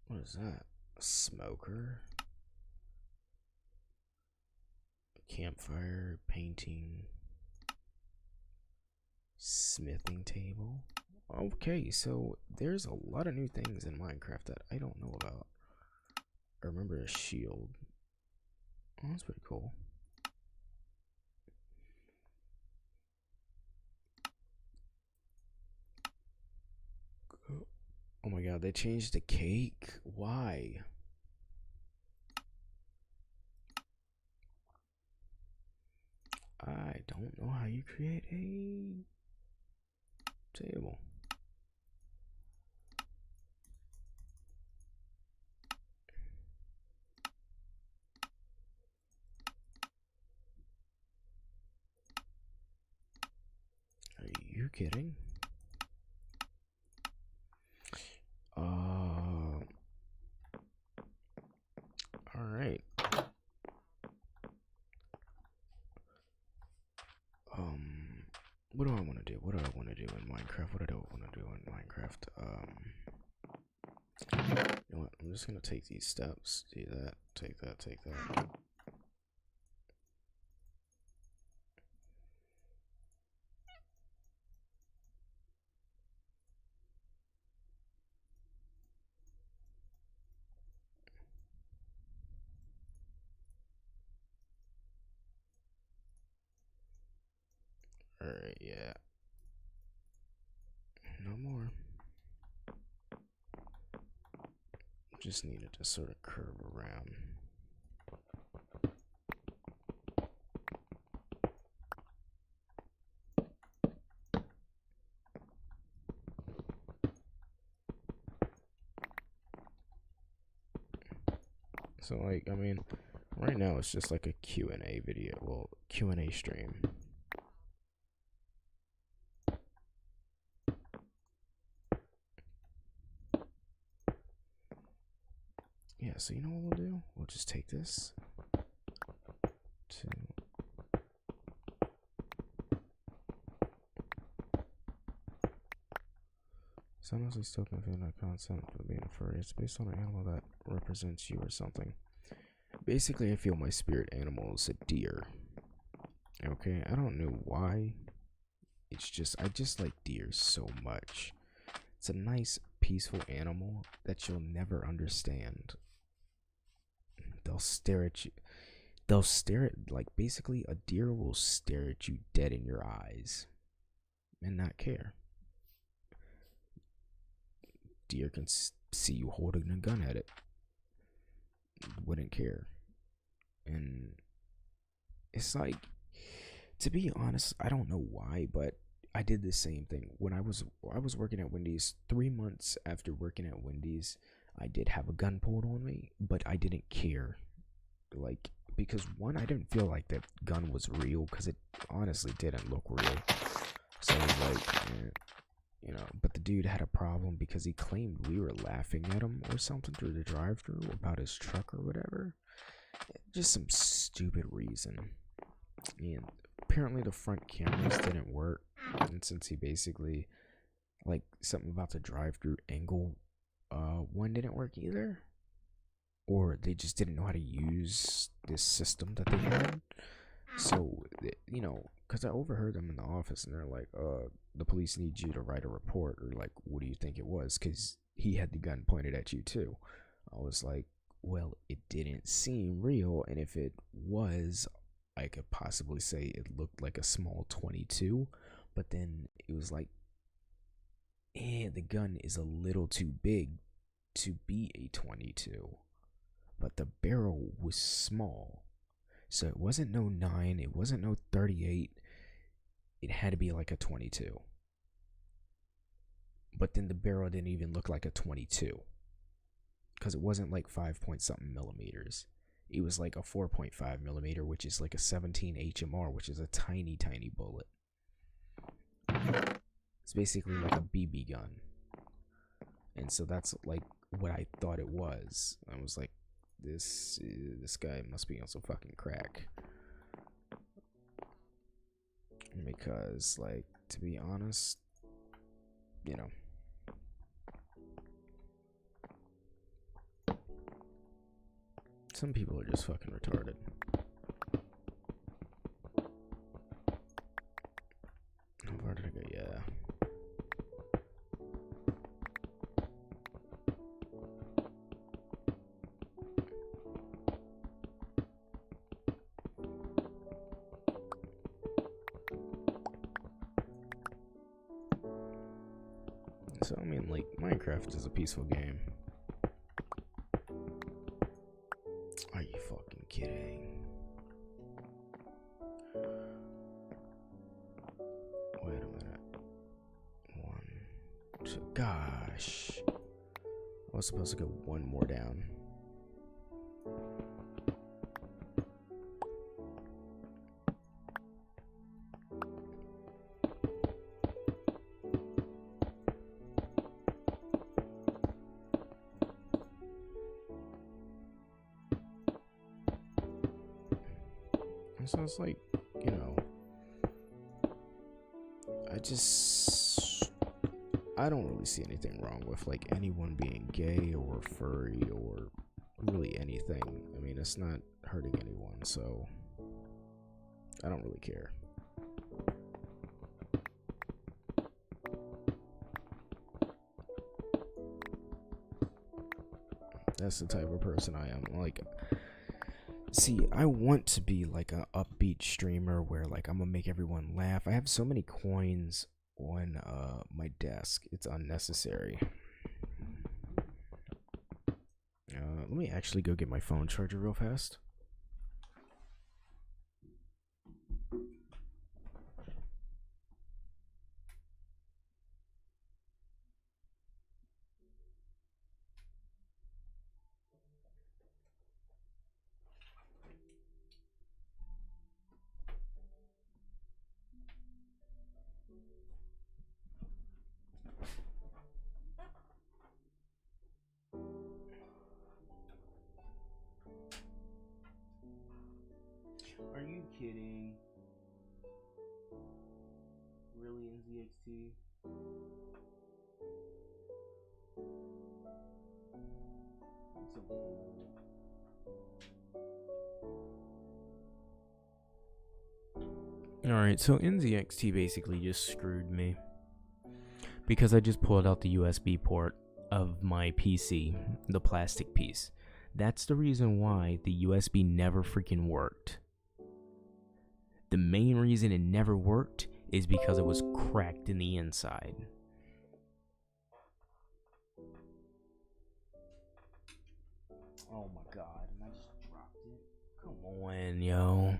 What is that? A smoker? Campfire, painting, smithing table. Okay, so there's a lot of new things in Minecraft that I don't know about. I remember a shield. Oh, that's pretty cool. Oh my god, they changed the cake? Why? I don't know how you create a table. Are you kidding? Alright. What do I want to do? What do I want to do in Minecraft? What do I want to do in Minecraft? You know what? I'm just gonna take these steps. Do that. Take that. Take that. Alright, yeah. No more. Just needed to sort of curve around. So, like, I mean, right now it's just like a Q&A video. Well, Q&A stream. Yeah, so you know what we'll do? We'll just take this. It's honestly still confused that concept of being a furry. It's based on an animal that represents you or something. Basically, I feel my spirit animal is a deer. Okay, I don't know why. It's just, I just like deer so much. It's a nice, peaceful animal that you'll never understand. They'll stare at you. They'll stare at, like, basically, a deer will stare at you dead in your eyes and not care. Deer can see you holding a gun at it, wouldn't care. And it's like, to be honest, I don't know why, but I did the same thing when I was working at Wendy's. 3 months after working at Wendy's, I did have a gun pulled on me, but I didn't care, like, because one, I didn't feel like that gun was real, because it honestly didn't look real. So I was like, you know, but the dude had a problem because he claimed we were laughing at him or something through the drive-thru about his truck or whatever. Just some stupid reason. And apparently the front cameras didn't work, and since he basically, like, something about the drive-thru angle one didn't work either, or they just didn't know how to use this system that they had. So, you know, because I overheard them in the office, and they're like, the police need you to write a report, or like, what do you think it was? Because he had the gun pointed at you too. I was like, well, it didn't seem real, and if it was, I could possibly say it looked like a small 22, but then it was like, the gun is a little too big to be a 22, but the barrel was small. So it wasn't no 9, it wasn't no 38, it had to be like a 22. But then the barrel didn't even look like a 22 because it wasn't like 5 point something millimeters. It was like a 4.5 millimeter, which is like a 17 HMR, which is a tiny, tiny bullet. It's basically like a BB gun. And so that's like what I thought it was. I was like, this guy must be on some fucking crack. Because, like, to be honest, you know, some people are just fucking retarded. How far did I go? Yeah. So, I mean, like, Minecraft is a peaceful game. Are you fucking kidding? Wait a minute. 1, 2. Gosh. I was supposed to go one more down. So it's like, you know, I don't really see anything wrong with like anyone being gay or furry or really anything. I mean, it's not hurting anyone, so I don't really care. That's the type of person I am. Like, see, I want to be like a upbeat streamer where like I'm gonna make everyone laugh. I have so many coins on my desk, it's unnecessary. Let me actually go get my phone charger real fast. Are you kidding? Really, NZXT? That's a bull. Alright, so NZXT basically just screwed me. Because I just pulled out the USB port of my PC, the plastic piece. That's the reason why the USB never freaking worked. The main reason it never worked is because it was cracked in the inside. Oh my god, and I just dropped it. Come on, yo.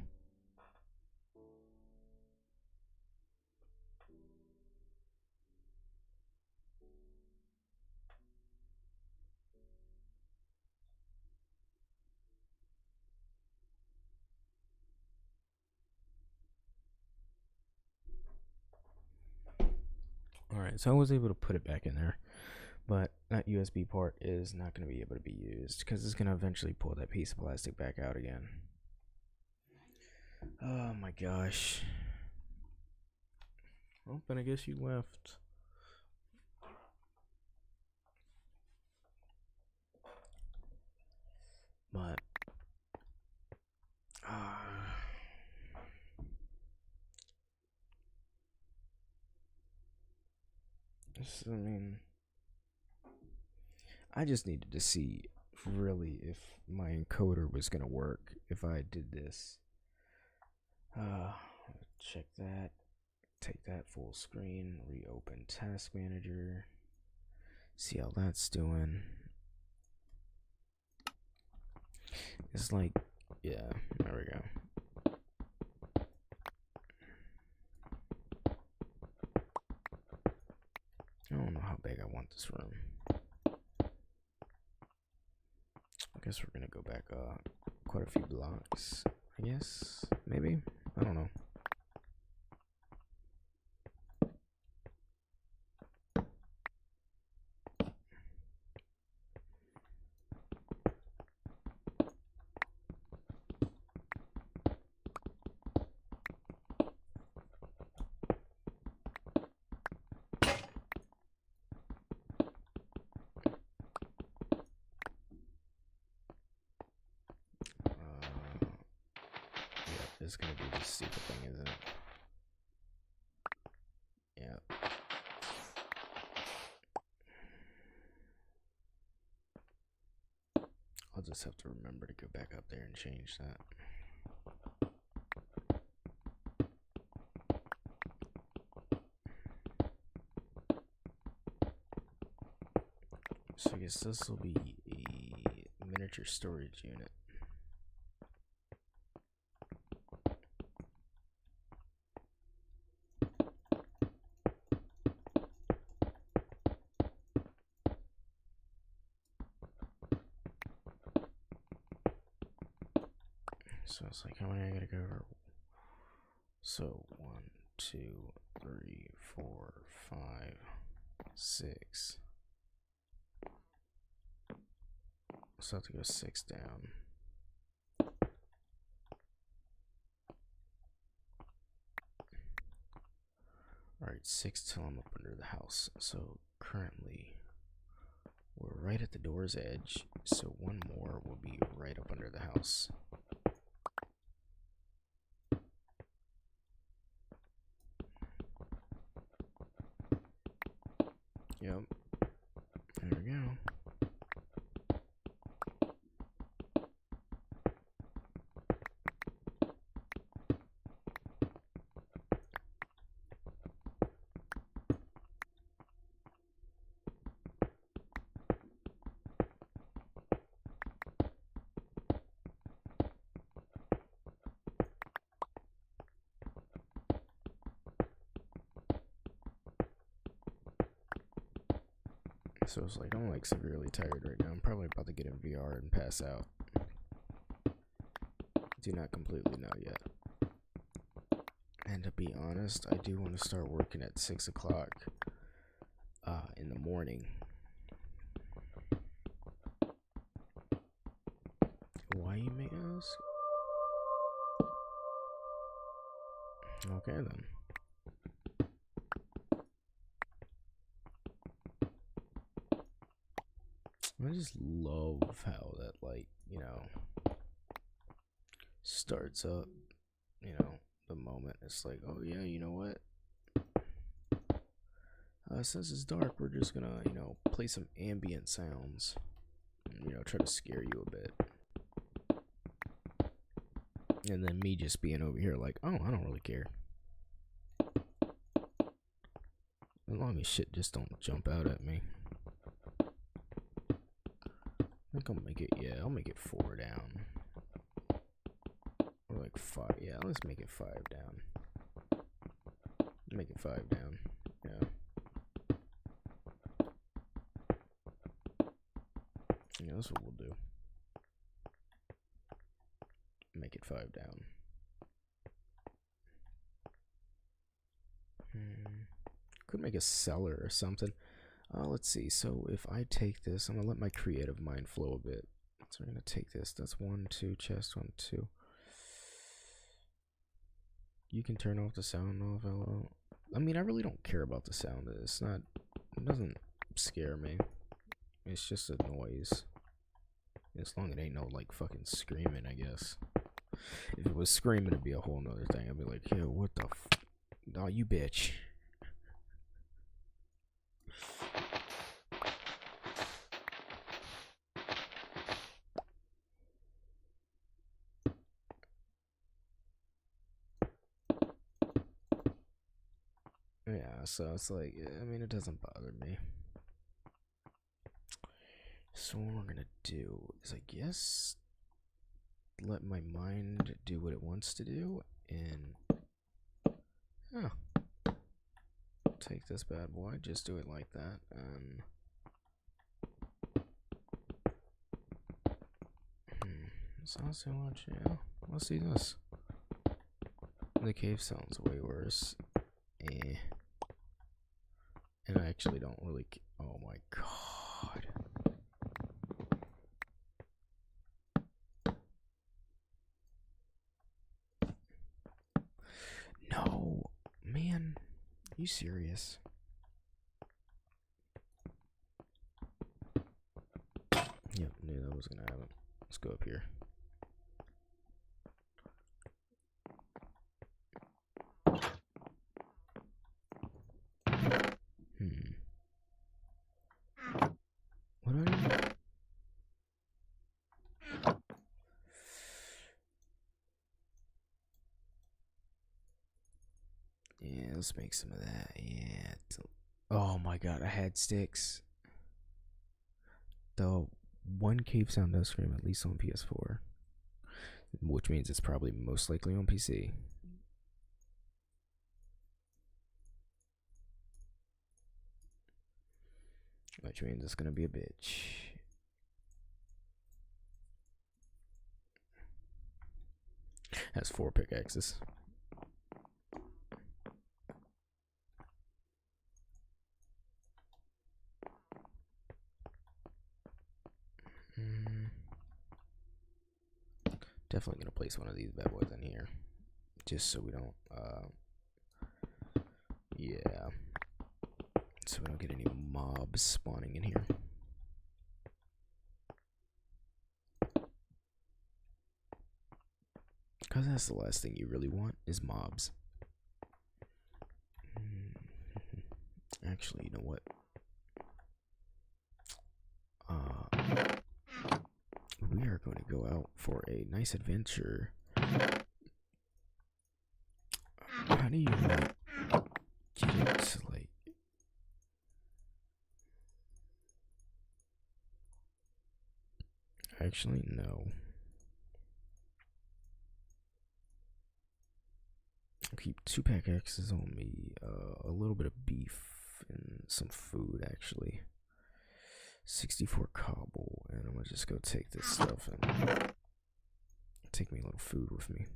Alright, so I was able to put it back in there. But that USB port is not going to be able to be used because it's going to eventually pull that piece of plastic back out again. Oh my gosh. Well, then I guess you left. But I mean, I just needed to see really if my encoder was gonna work if I did this. Check that. Take that full screen. Reopen Task Manager. See how that's doing. It's like, yeah, there we go. I don't know how big I want this room. I guess we're gonna go back quite a few blocks. I guess, maybe? I don't know. It's gonna be the stupid thing, isn't it? Yeah. I'll just have to remember to go back up there and change that. So I guess this will be a miniature storage unit. So it's like, how many I gotta go over? So 1, 2, 3, 4, 5, 6. So I have to go 6 down. Alright, 6 till I'm up under the house. So currently we're right at the door's edge. So one more will be right up under the house. Yep. There we go. So it's like, I'm like severely tired right now. I'm probably about to get in VR and pass out. Do not completely know yet. And to be honest, I do want to start working at 6 o'clock in the morning. Why, you may ask? Okay then. I just love how that, like, you know, starts up, you know, the moment it's like, oh yeah, you know what? Since it's dark, we're just gonna, you know, play some ambient sounds and, you know, try to scare you a bit. And then me just being over here like, oh, I don't really care. As long as shit just don't jump out at me. I think I'll make it, yeah, I'll make it 4 down. Or like 5, yeah, let's make it 5 down. Make it 5 down, yeah. Yeah, that's what we'll do. Make it 5 down. Could make a cellar or something. Let's see. So if I take this, I'm gonna let my creative mind flow a bit. So we're gonna take this. That's 1, 2, chest 1, 2. You can turn off the sound off. Hello. I mean, I really don't care about the sound. It's not. It doesn't scare me. It's just a noise. As long as it ain't no like fucking screaming, I guess. If it was screaming, it'd be a whole nother thing. I'd be like, yo, what the f? Oh, you bitch. Yeah, so it's like, I mean, it doesn't bother me. So what we're gonna do is, I guess, let my mind do what it wants to do, and take this bad boy, just do it like that, and it's not so much. Yeah, let's see this. The cave sounds way worse. And I actually don't really. Oh my god. No, man. You serious? Yep, knew that was gonna happen. Let's go up here. What do I do? Yeah, let's make some of that. Yeah. Oh my god, I had sticks. The one cave sound does scream, at least on PS4. Which means it's probably most likely on PC. Which means it's gonna be a bitch. Has 4 pickaxes. Definitely gonna place one of these bad boys in here, just so we don't. Yeah, so we don't get any mobs spawning in here. Because that's the last thing you really want is mobs. Actually, you know what? We are going to go out for a nice adventure. How do you like get it to like? Actually, no. I'll keep 2 pickaxes on me, a little bit of beef, and some food actually. 64 cobble, and I'm gonna just go take this stuff and take me a little food with me.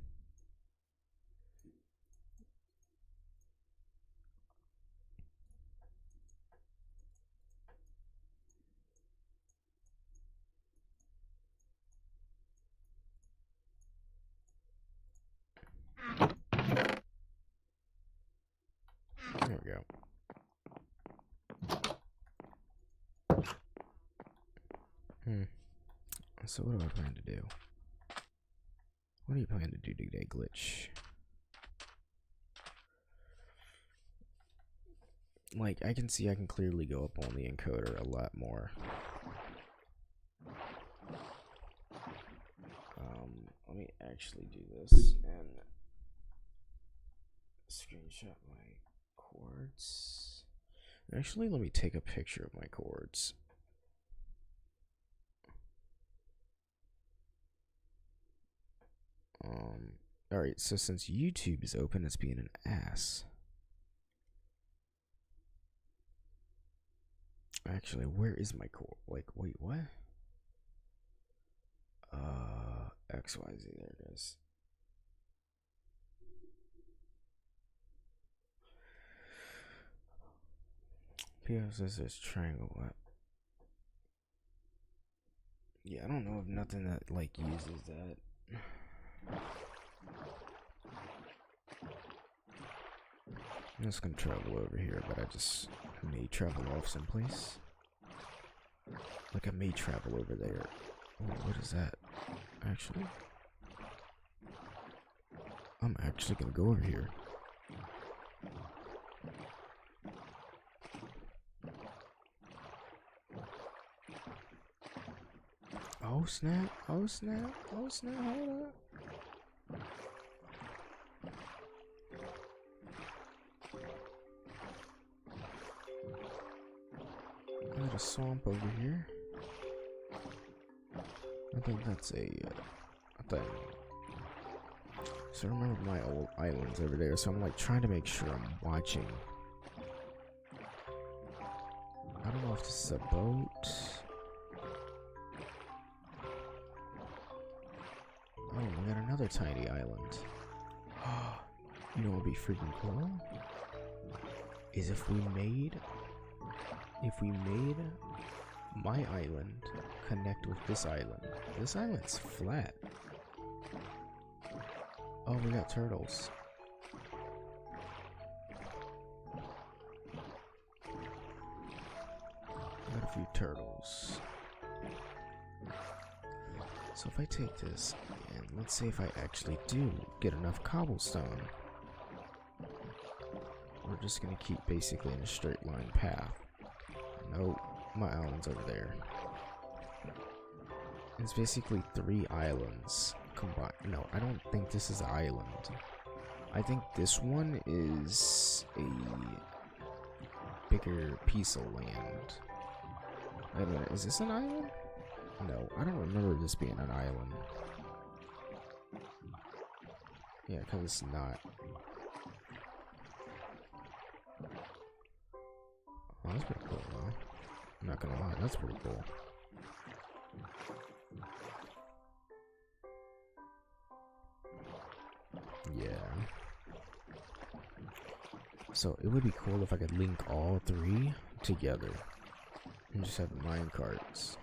There we go. So what do I plan to do? What do you plan to do today, Glitch? Like, I can see I can clearly go up on the encoder a lot more. Let me actually do this and screenshot my chords. Actually, let me take a picture of my chords. Alright, so since YouTube is open, it's being an ass. Actually, where is my chord? Like, wait, what? XYZ, there it is. PSS is triangle. What? Yeah, I don't know of nothing that like uses that. I'm just gonna travel over here, but I just may travel off someplace. Like I may travel over there. Oh, what is that? Actually, I'm actually gonna go over here. Oh snap, oh snap, oh snap, hold up. a swamp over here. I think that's a thing. So I remember my old islands over there, so I'm like trying to make sure I'm watching. I don't know if this is a boat. Oh, we got another tiny island. You know what would be freaking cool? Is if we made my island connect with this island. This island's flat. Oh, we got turtles. Got a few turtles. So if I take this, and let's say if I actually do get enough cobblestone, we're just gonna keep basically in a straight line path. Nope, my island's over there. It's basically 3 islands combined. No, I don't think this is an island. I think this one is a bigger piece of land. Wait a minute, is this an island? No, I don't remember this being an island. Yeah, because it's not. Oh, that's pretty cool, though. I'm not gonna lie, that's pretty cool. Yeah. So it would be cool if I could link all 3 together and just have mine carts.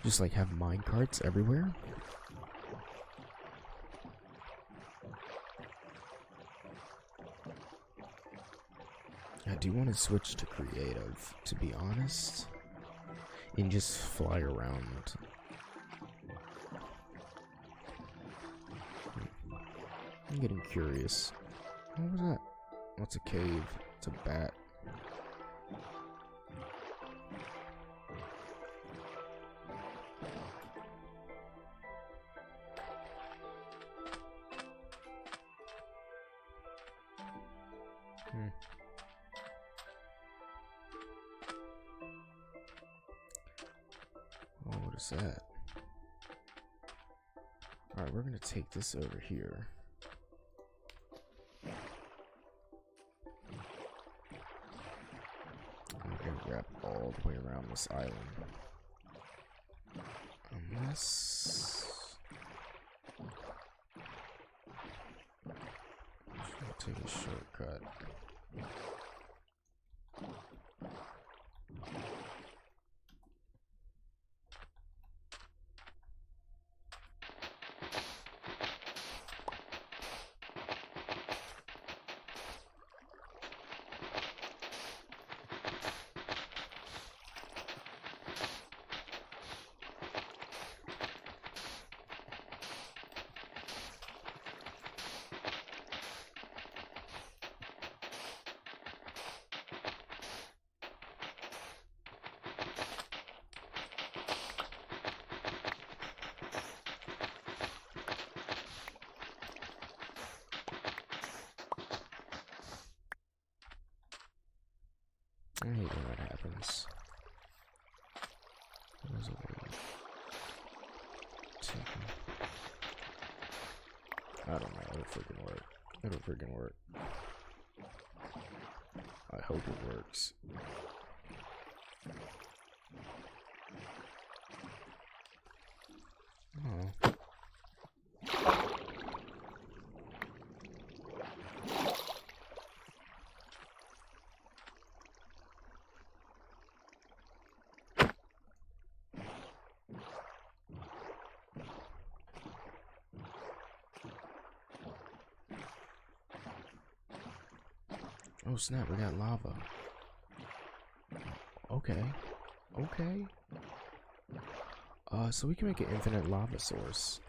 Just like have mine carts everywhere. I do want to switch to creative, to be honest, and just fly around. I'm getting curious. What was that? What's a cave? It's a bat. Oh, what is that? Alright, we're gonna take this over here. I'm gonna wrap all the way around this island. Unless... I'll take a shortcut. I hate when that happens. There's a way. I don't know. It'll freaking work. It'll freaking work. I hope it works. Oh. Oh snap, we got lava. Okay. Okay. So we can make an infinite lava source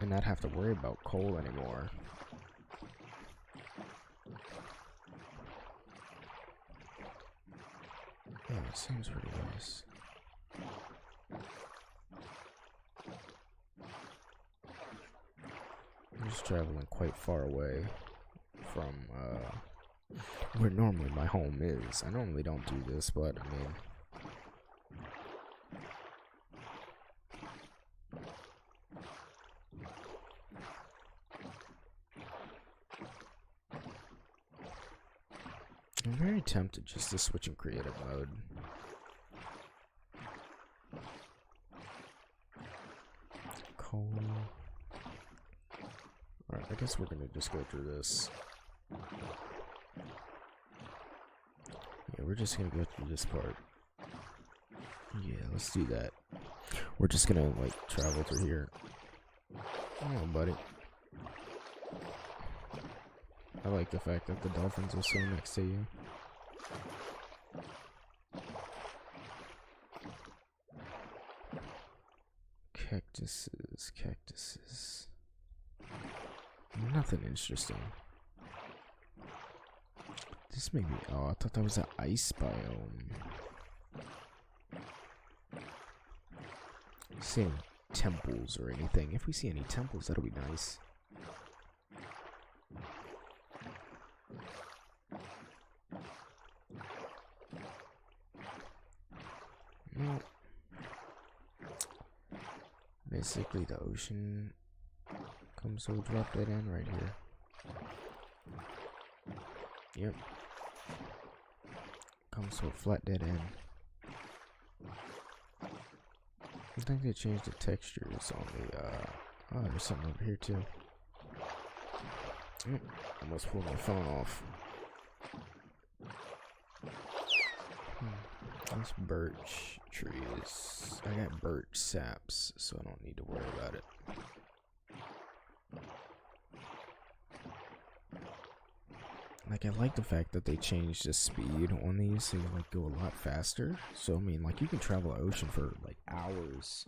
and not have to worry about coal anymore. Yeah, it seems pretty nice. I'm just traveling quite far away from where normally my home is. I normally don't do this, but I mean, I'm very tempted just to switch in creative mode. Coal. Alright, I guess we're gonna just go through this. Yeah, we're just gonna go through this part. Yeah, let's do that. We're just gonna, like, travel through here. Oh, buddy. I like the fact that the dolphins are still next to you. Cactuses. Nothing interesting. This may be. Oh, I thought that was an ice biome. See any temples or anything? If we see any temples, that'll be nice. No. Basically, the ocean comes, so we'll drop that in right here. Yep. Comes to a flat dead end. I think they changed the textures on the, oh, there's something over here too. Almost pulled my phone off. Those birch trees. I got birch saps, so I don't need to worry about it. Like, I like the fact that they changed the speed on these so you like go a lot faster. So I mean, like, you can travel the ocean for like hours.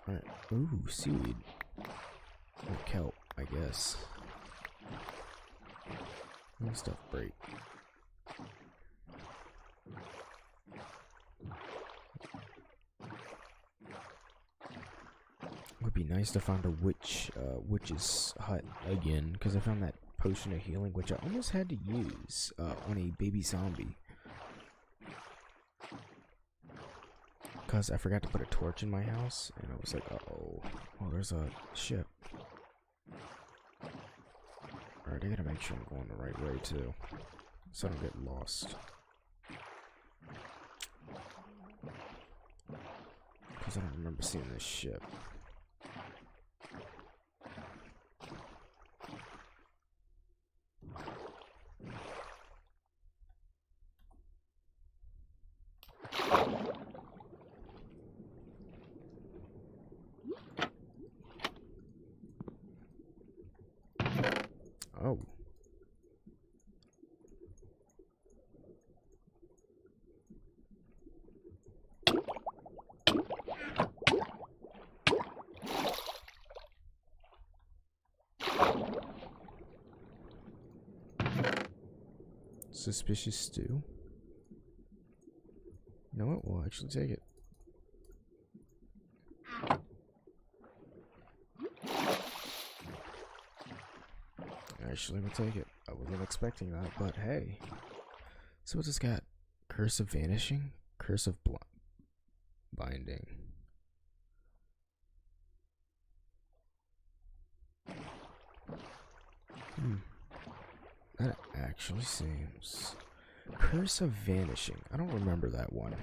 Alright. Ooh, seaweed. Or kelp, I guess. That stuff break. Would be nice to find a witch's hut again, because I found that potion of healing, which I almost had to use on a baby zombie. Because I forgot to put a torch in my house, and I was like, uh-oh. Oh, there's a ship. Alright, I gotta make sure I'm going the right way, too. So I don't get lost. Because I don't remember seeing this ship. Oh. Suspicious stew. You know what? We'll actually take it. Actually, we'll take it. I wasn't expecting that, but hey. So what this got? Curse of Vanishing? Curse of Binding. That actually seems... Curse of Vanishing. I don't remember that one.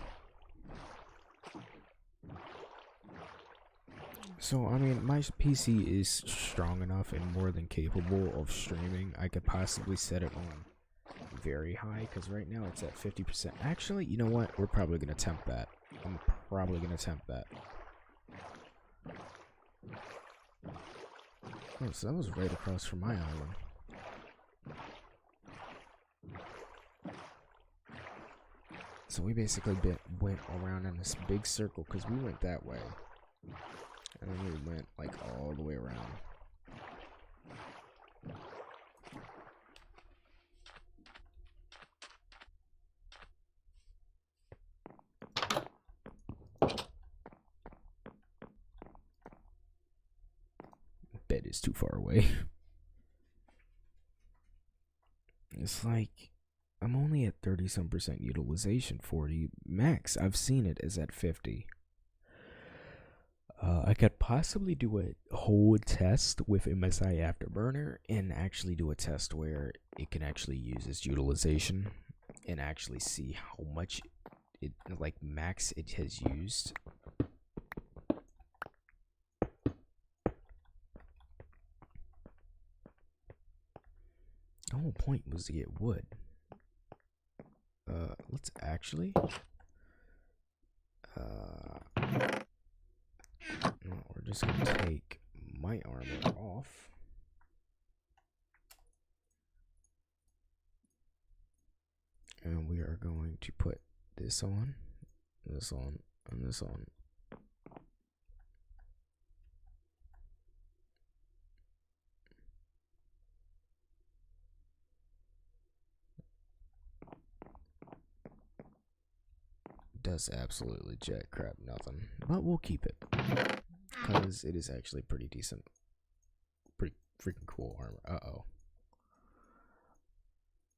So, I mean, my PC is strong enough and more than capable of streaming. I could possibly set it on very high, because right now it's at 50%. Actually, you know what? We're probably going to attempt that. I'm probably going to attempt that. Oh, so that was right across from my island. So we basically went around in this big circle, because we went that way. And then we went, like, all the way around. is too far away. It's like I'm only at 30% utilization, 40 max. I've seen it is at 50. I could possibly do a whole test with MSI Afterburner and actually do a test where it can actually use its utilization and actually see how much it, like, max it has used. The whole point was to get wood. Let's actually no, we're just gonna take my armor off. And we are going to put this on, this on, and this on. Does absolutely jack crap nothing, but we'll keep it because it is actually pretty decent, pretty freaking cool armor.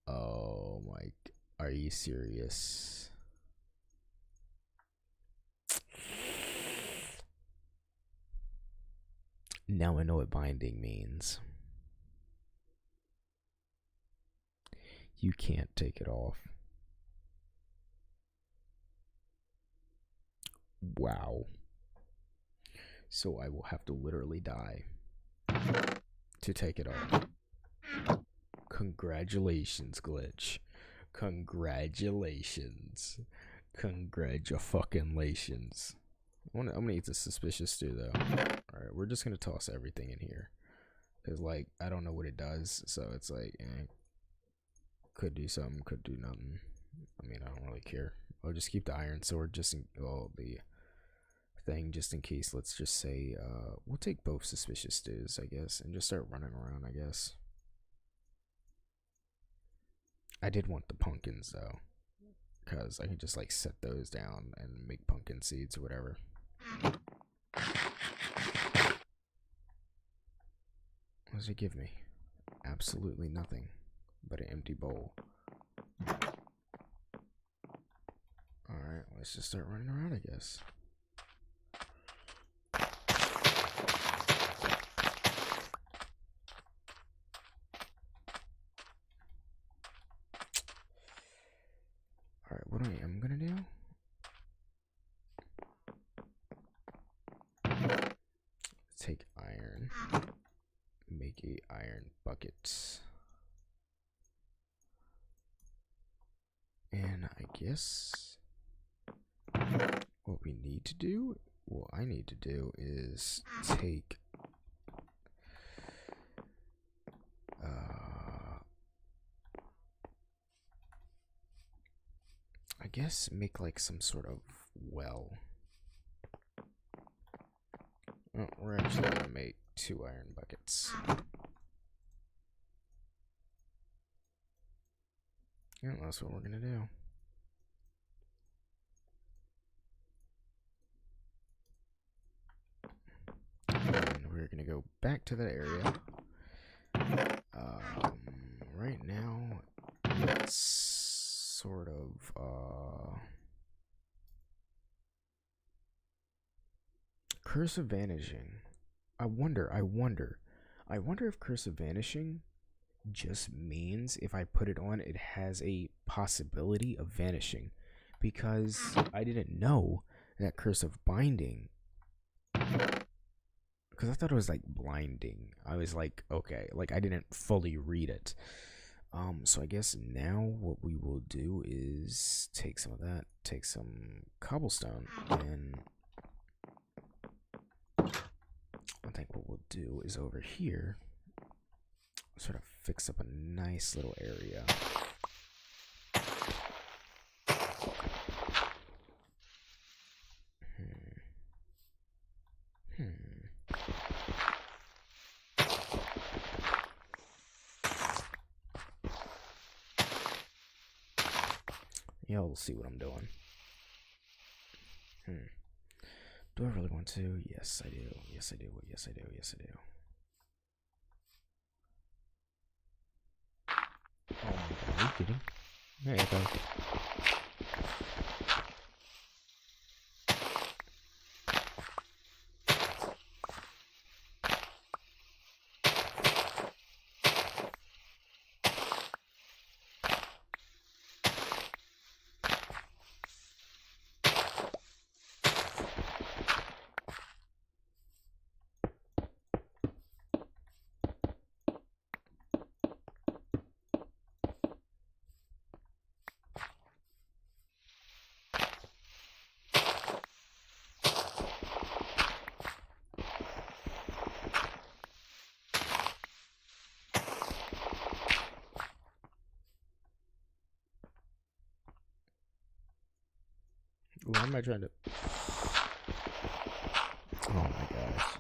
Oh my, are you serious? Now I know what binding means. You can't take it off. Wow. So I will have to literally die to take it off. Congratulations, glitch. Congratulations. Congratulations. I'm gonna eat the suspicious stew though. Alright, we're just gonna toss everything in here. Cause like I don't know what it does, so it's like could do something, could do nothing. I mean, I don't really care. I'll just keep the iron sword just in the thing just in case. Let's just say we'll take both suspicious stews, I guess, and just start running around, I guess. I did want the pumpkins though, because I could just like set those down and make pumpkin seeds or whatever. What does it give me? Absolutely nothing but an empty bowl. Alright, let's just start running around, I guess. Alright, what I am gonna do? Take iron. Make a iron bucket. And I guess what we need to do, what I need to do is take I guess make like some sort of well. Oh, we're actually gonna make 2 iron buckets. Yeah, that's what we're gonna do. And we're gonna go back to that area. Right now, let's sort of Curse of Vanishing. I wonder if Curse of Vanishing just means if I put it on, it has a possibility of vanishing, because I didn't know that Curse of Binding, because I thought it was like blinding. I was like, okay, like I didn't fully read it. So I guess now what we will do is take some of that, take some cobblestone, and I think what we'll do is over here sort of fix up a nice little area. Yeah, we'll see what I'm doing. Do I really want to? Yes, I do. Yes, I do. Yes, I do. Yes, I do. kidding. There you go. Why am I trying to? Oh my gosh.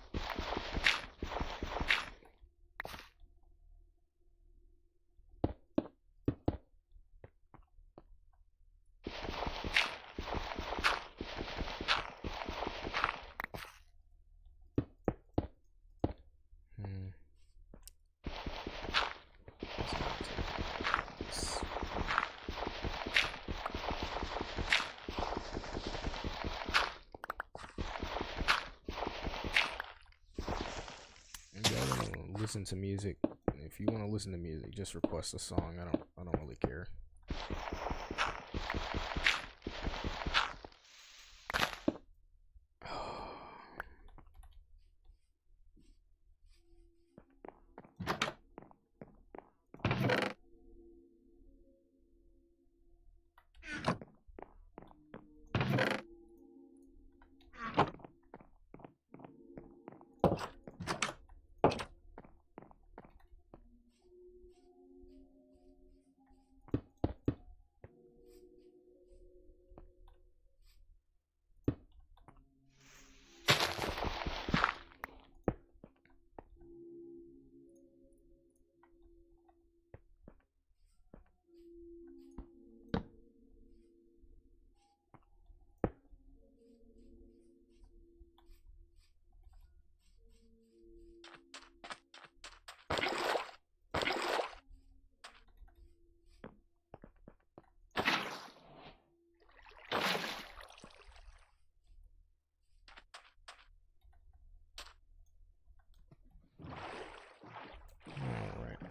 Listen to music. If you want to listen to music, just request a song. I don't really care.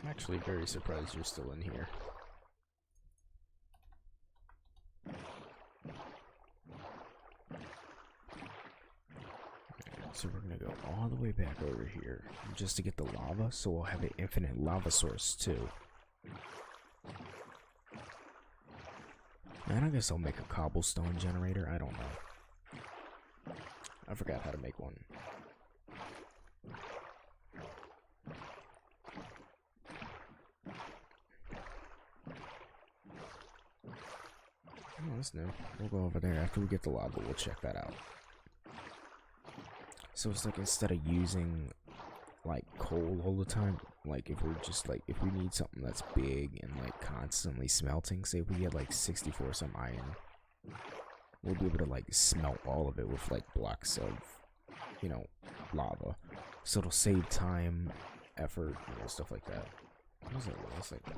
I'm actually very surprised you're still in here. So we're gonna go all the way back over here just to get the lava, so we'll have an infinite lava source too. And I guess I'll make a cobblestone generator, I don't know. I forgot how to make one. Oh, that's new. We'll go over there after we get the lava. We'll check that out. So it's like instead of using like coal all the time, like if we're just like if we need something that's big and like constantly smelting, say if we get like 64 some iron, we'll be able to like smelt all of it with like blocks of, you know, lava. So it'll save time, effort, you know, stuff like that. What is it? It's like that.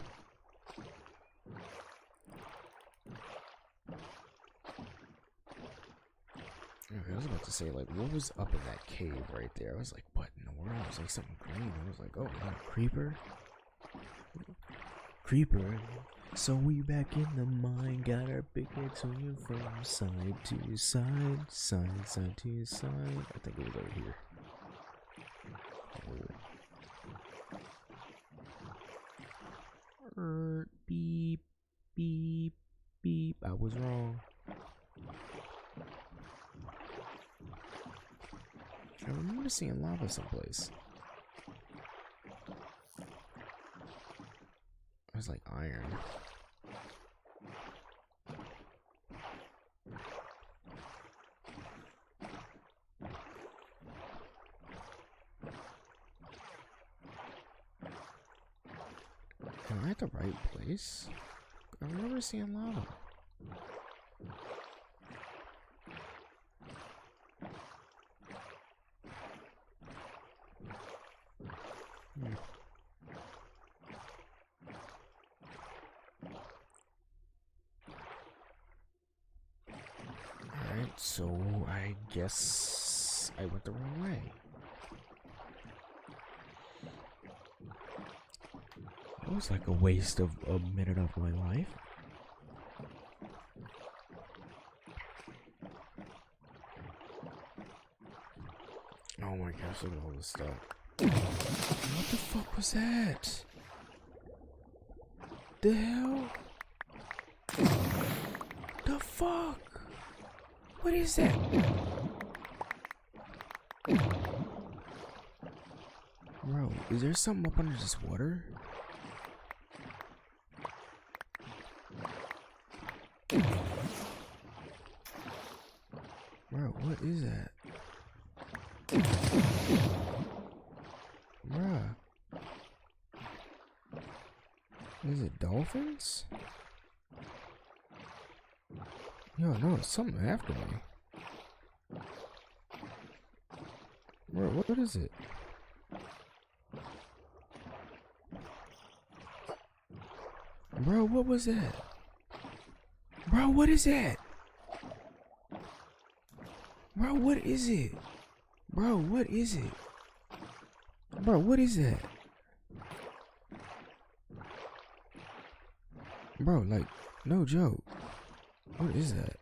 Okay, I was about to say, like, what was up in that cave right there? I was like, what in the world? It was like something green. I was like, oh, creeper? Creeper. So we back in the mine, got our pickaxe swinging from side to side, side to side. I think it was over here. Beep, beep, beep. I was wrong. I remember seeing lava someplace. It was like iron. Am I at the right place? I remember seeing lava. So I guess I went the wrong way. It was like a waste of a minute of my life. Oh my gosh, look at all this stuff. What the fuck was that? The hell? The fuck? What is that? Bro, is there something up under this water? Bro, what is that? Bruh. Is it dolphins? Yo, no, it's something after me. Bro, what is it? Bro, what was that? Bro, what is that? Bro, what is it? Bro, what is it? Bro, what is that? Bro, like, no joke. What is that?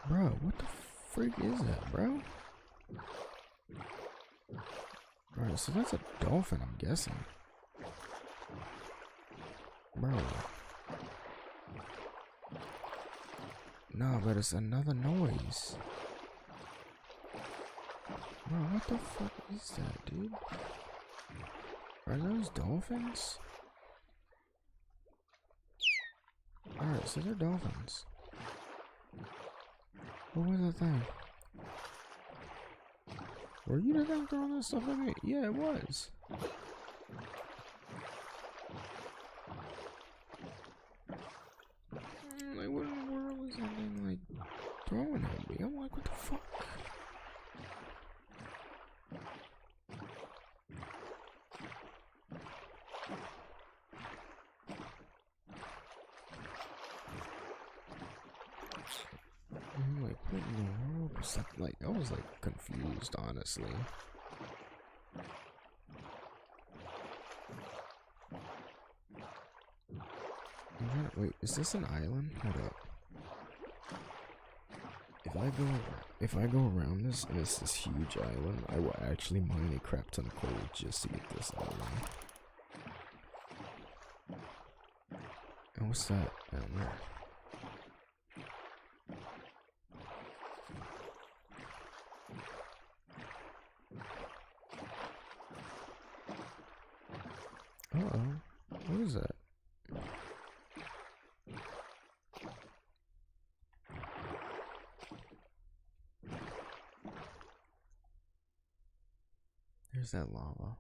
Bro, what the freak is that, bro? Alright, so that's a dolphin, I'm guessing. Bro. No, but it's another noise. Bro, what the fuck is that, dude? Are those dolphins? Alright, so they're dolphins. What was that thing? Were you the guy throwing that stuff at me? Yeah, it was. Like, what in the world was that thing, like, throwing at me? I'm like, what the fuck? I'm like, what in the world was that? Like, I was, like, confused, honestly. Wait, is this an island? Hold up. If I go around this and it's this huge island, I will actually mine a crap ton of coal just to get this island. And what's that down there? Uh-oh. What is that? There's that lava.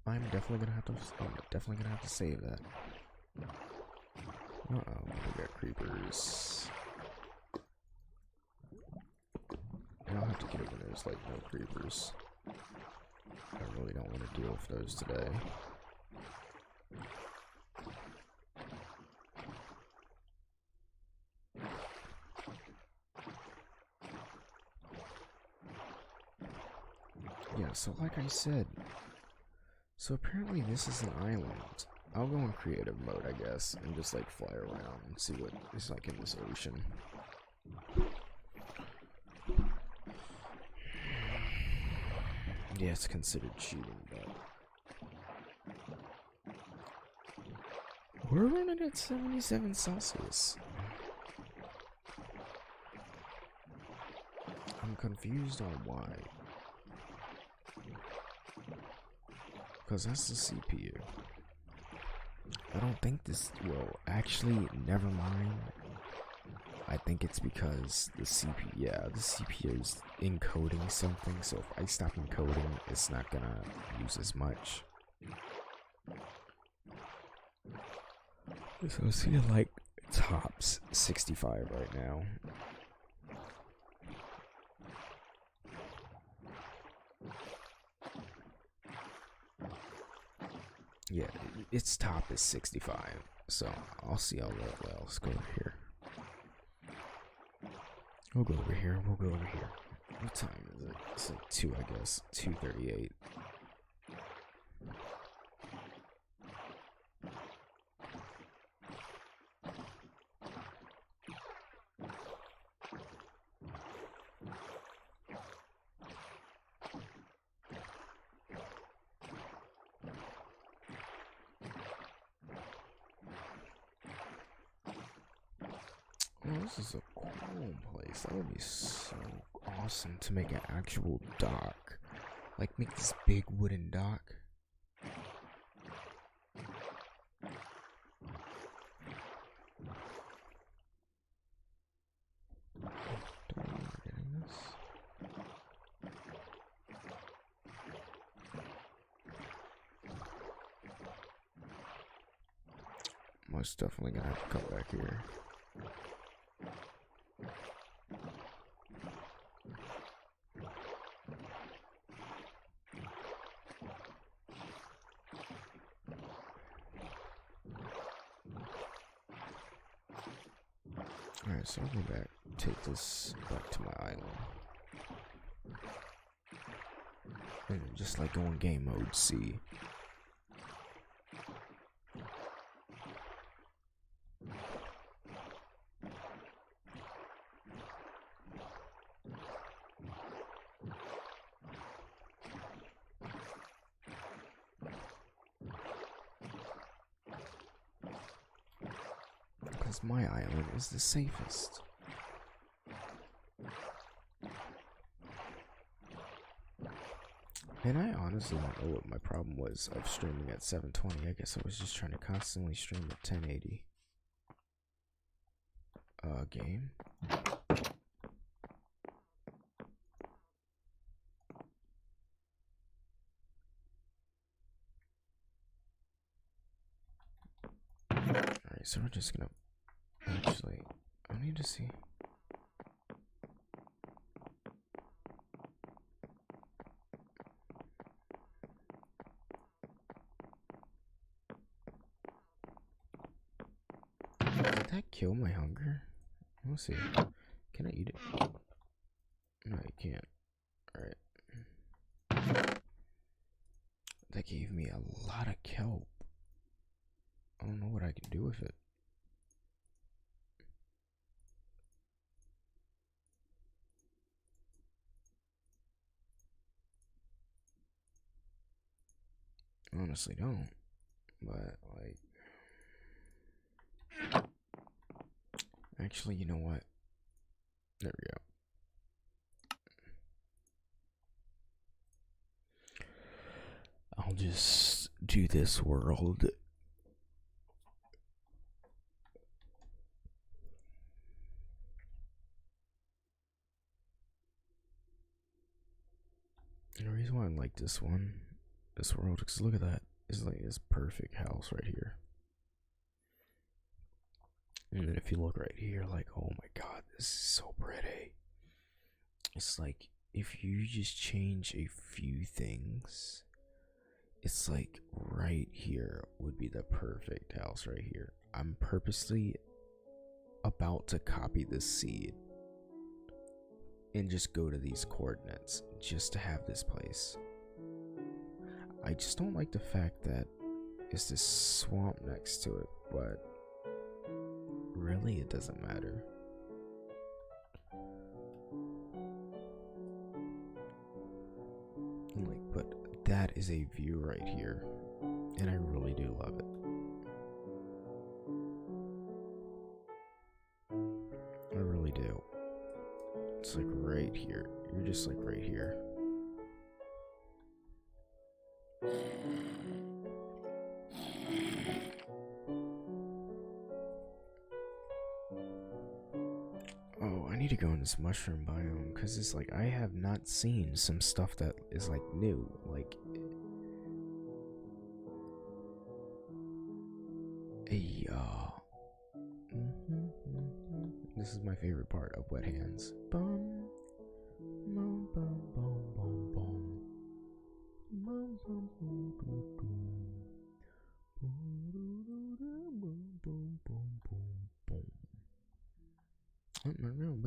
I'm definitely gonna have to save that. Uh-oh, we got creepers. I don't have to get when there's like no creepers. I really don't want to deal with those today. Yeah, so like I said, so apparently this is an island. I'll go in creative mode, I guess, and just like fly around and see what is like in this ocean. Yeah, it's considered cheating, but we're running at 77 Celsius. I'm confused on why. Because that's the CPU. I don't think this, well, actually, never mind. I think it's because the CPU is encoding something, so if I stop encoding, it's not gonna use as much. So it's seeing like tops 65 right now. Yeah, its top is 65. So I'll see y'all later. Well, let's go over here. We'll go over here. We'll go over here. What time is it? It's like 2, I guess. 2:38. Oh, this is a cool place. That would be so awesome to make an actual dock. Like, make this big wooden dock. Most definitely gonna have to come back here. Alright, so I'll go back, take this back to my island. And just like go in game mode, see. Because my island is the safest. And I honestly don't know what my problem was of streaming at 720. I guess I was just trying to constantly stream at 1080. Game. Alright, so we're just gonna actually, I need to see. Did that kill my hunger? Let's see. Can I eat it? No, you can't. Alright. That gave me a lot of kelp. I don't know what I can do with it. Honestly don't. But like, actually, you know what? There we go. I'll just do this world. And the reason why I like this world, because look at that. It's like this perfect house right here. And then if you look right here, like, oh my god, this is so pretty. It's like, if you just change a few things, it's like right here would be the perfect house right here. I'm purposely about to copy this seed and just go to these coordinates just to have this place. I just don't like the fact that it's this swamp next to it, but really it doesn't matter. Like, but that is a view right here, and I really do love it. I really do. It's like right here. You're just like right here. Oh, I need to go in this mushroom biome because it's like I have not seen some stuff that is like new. Like, this is my favorite part of Wet Hands. Bum, bum, bum, bum, bum, bum. Bum, bum, bum, bum, bum.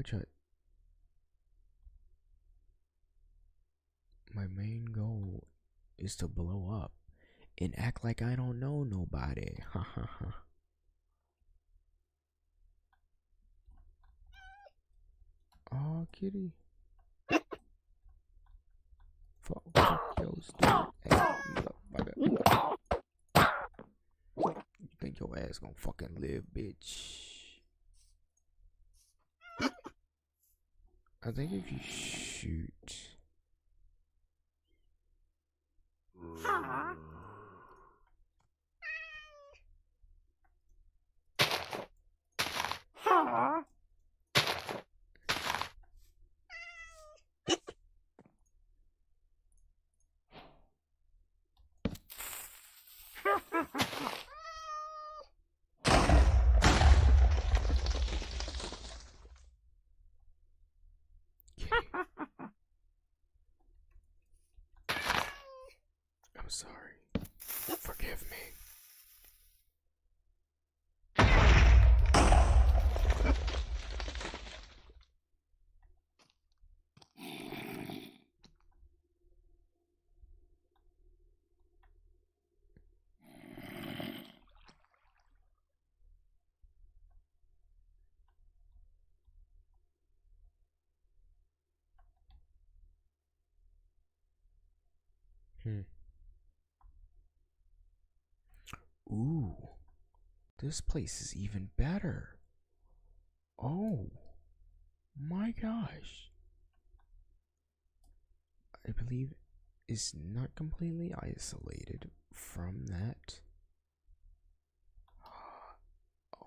which my main goal is to blow up and act like I don't know nobody. Ha ha ha. Oh, kitty. Fuck yo, stupid ass motherfucker. You think your ass gonna fucking live, bitch? I think if you shoot. I'm sorry. Forgive me. Ooh, this place is even better. Oh my gosh. I believe it's not completely isolated from that.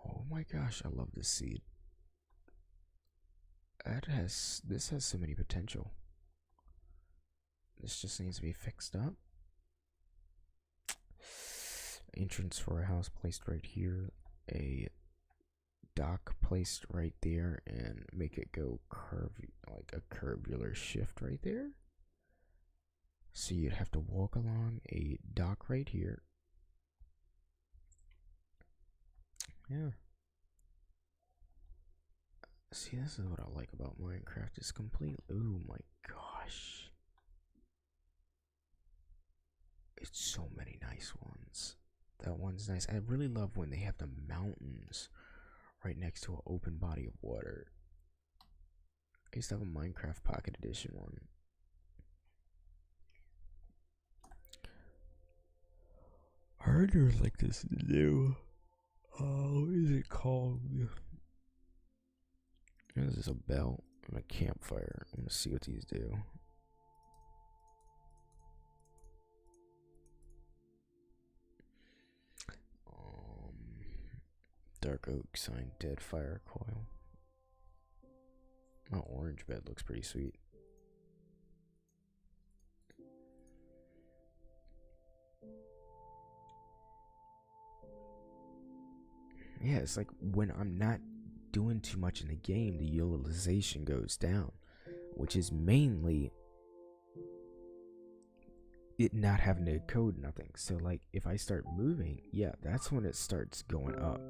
Oh my gosh, I love this seed. This has so many potential. This just needs to be fixed up. Entrance for a house placed right here. A dock placed right there, and make it go like a curvular shift right there. So you'd have to walk along a dock right here. Yeah. See, this is what I like about Minecraft. It's complete. Oh my gosh. It's so many nice ones. That one's nice. I really love when they have the mountains right next to an open body of water. I used to have a Minecraft Pocket Edition one. I heard there was like this new. What is it called? This is a bell and a campfire. I'm gonna see what these do. Dark oak sign, dead fire coil. My orange bed looks pretty sweet. Yeah, it's like when I'm not doing too much in the game, the utilization goes down, which is mainly it not having to code nothing. So like if I start moving, yeah, that's when it starts going up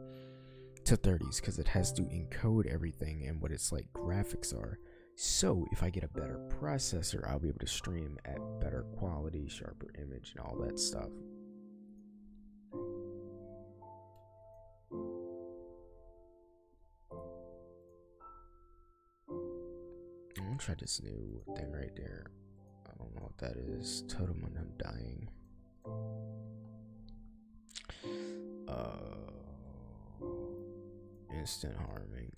to 30s because it has to encode everything and what its like graphics are. So if I get a better processor, I'll be able to stream at better quality, sharper image, and all that stuff. I'm gonna try this new thing right there. I don't know what that is. Totem when I'm dying. Instant harming.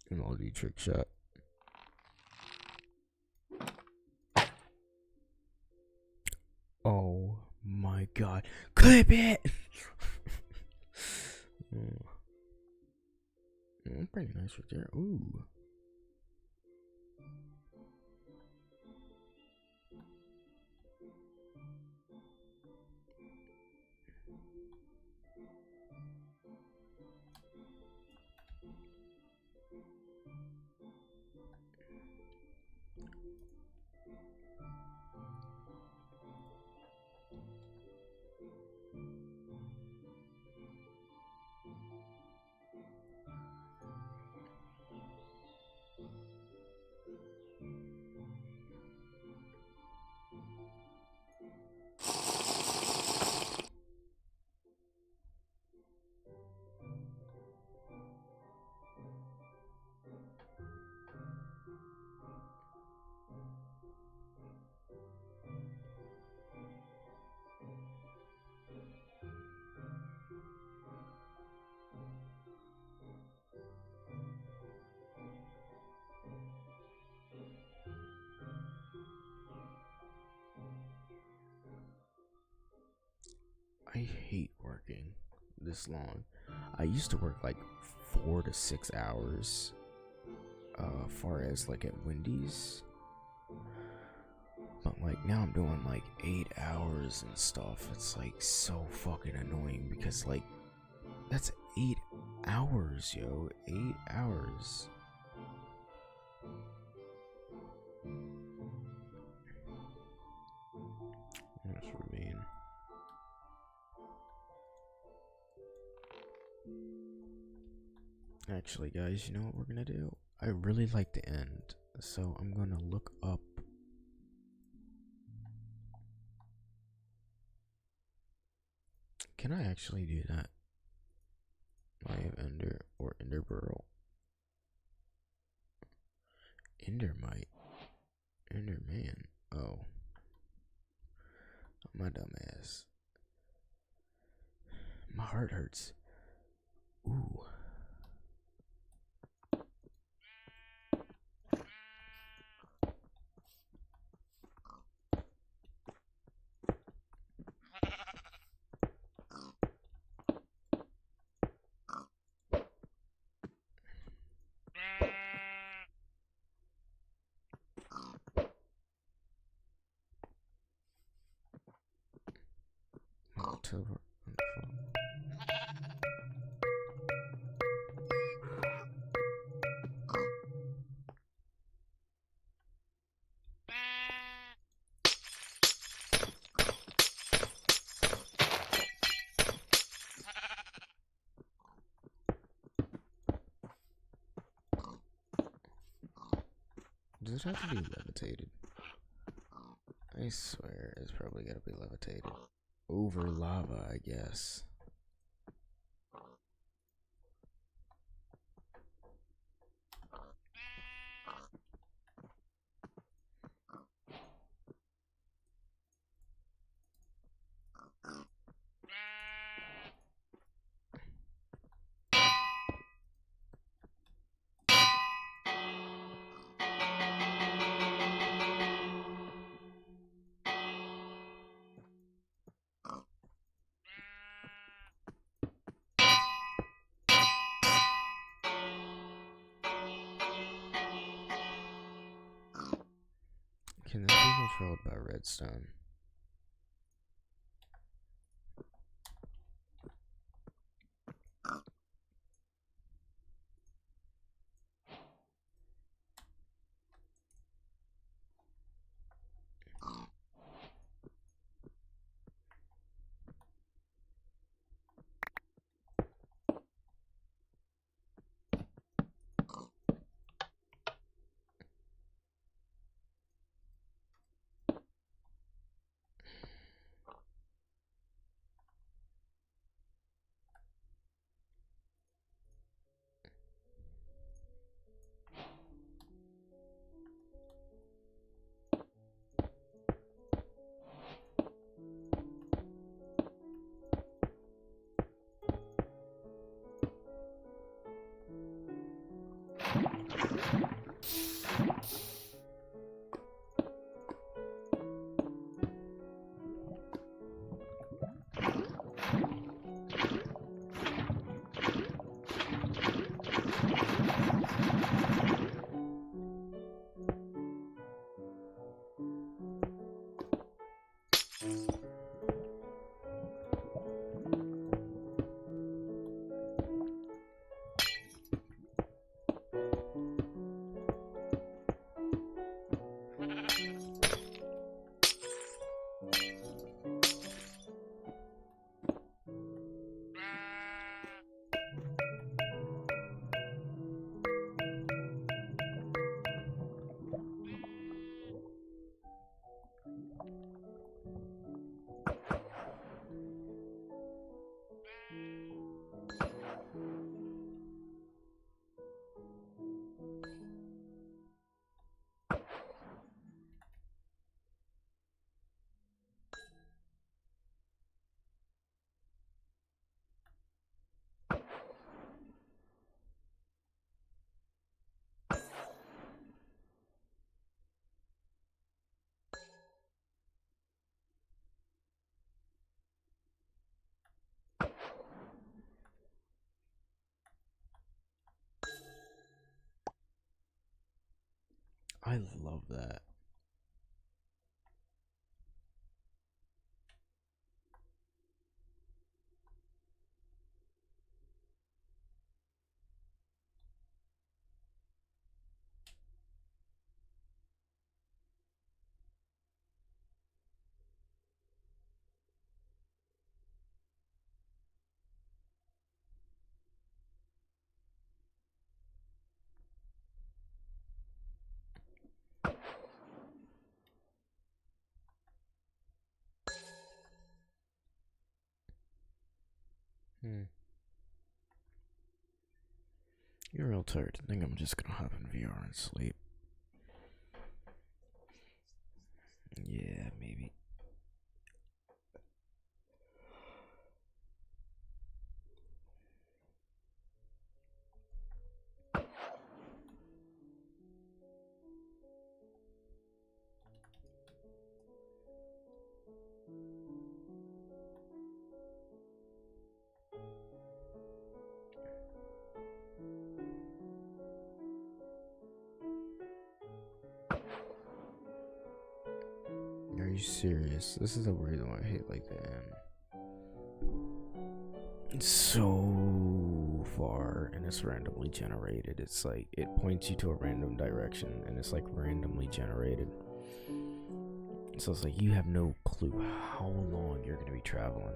Multi trick shot. Oh my god. Clip it! Pretty nice right there. Ooh. I hate working this long. I used to work like 4 to 6 hours, far as like at Wendy's. But like now I'm doing like 8 hours and stuff. It's like so fucking annoying because like that's 8 hours, yo. 8 hours. That's mean. Actually, guys, you know what we're gonna do? I really like the end, so I'm gonna look up. Can I actually do that? I have Ender or Ender Burl. Endermite. Enderman. Oh. My dumb ass. My heart hurts. Ooh. October. Does it have to be levitated? I swear it's probably gotta be levitated. Over lava, I guess. Can this be controlled by redstone? I love that. Hmm. You're real tired. I think I'm just gonna hop in VR and sleep. Yeah, maybe. Are you serious? This is the reason why I hate like the end. It's so far and it's randomly generated. It's like it points you to a random direction and it's like randomly generated. So it's like you have no clue how long you're gonna be traveling.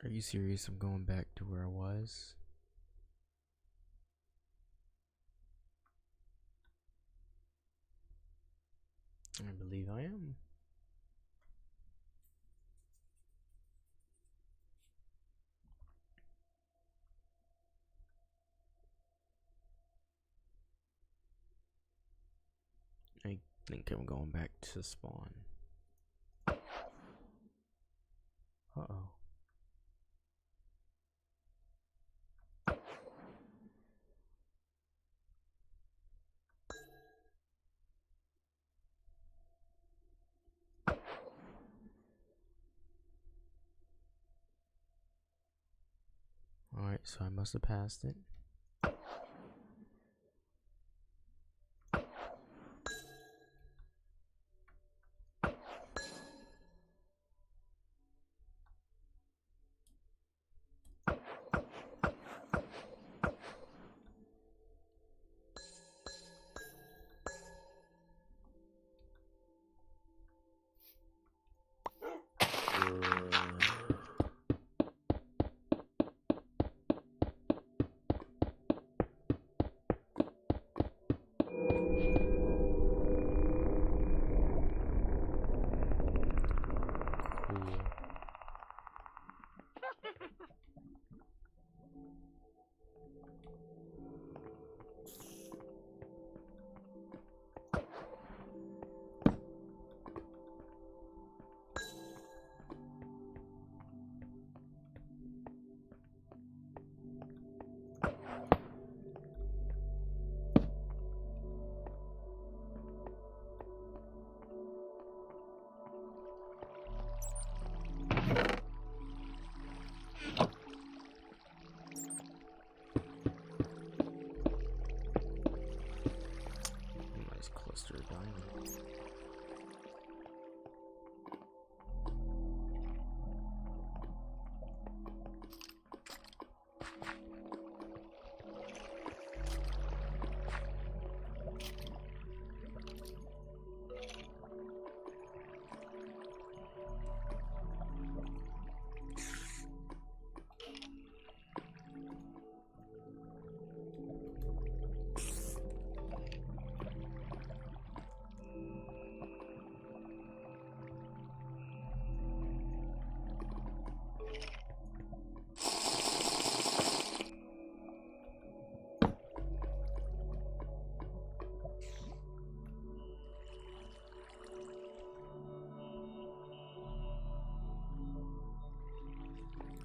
Are you serious? I'm going back to where I was. I believe I am. I think I'm going back to spawn. Uh-oh. Alright, so I must have passed it. Nice cluster of diamonds.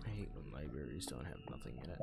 I hate when libraries don't have nothing in it.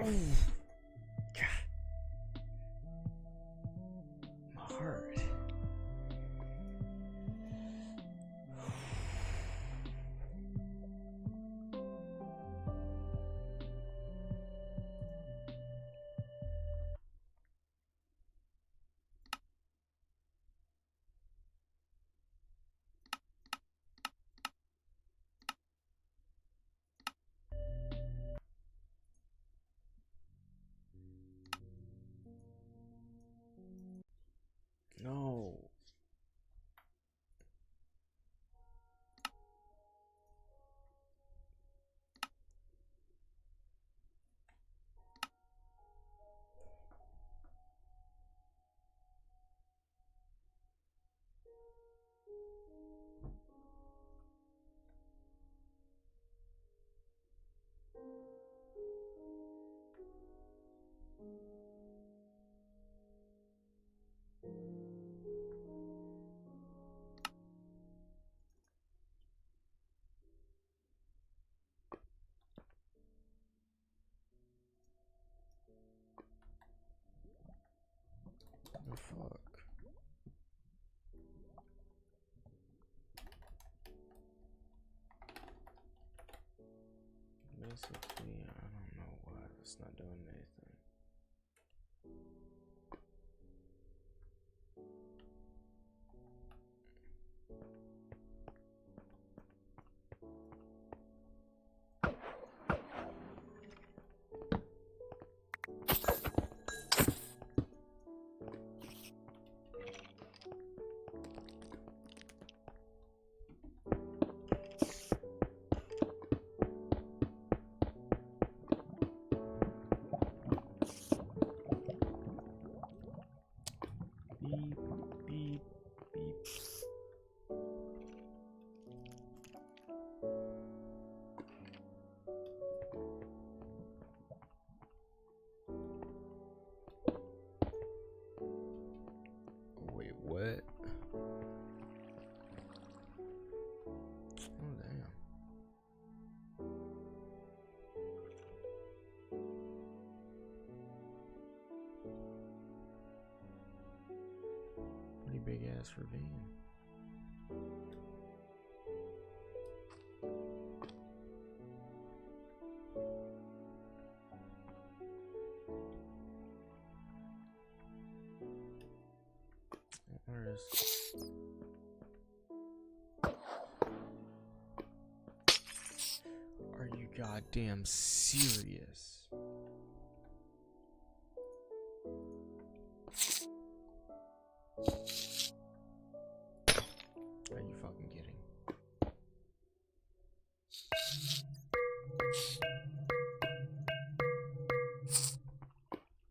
Oh, God. My heart. basically, I don't know why it's not doing anything. Beep, beep, beep. Wait, what? Oh, damn. Pretty big ass ravine. Where is? Are you goddamn serious? Are you fucking kidding?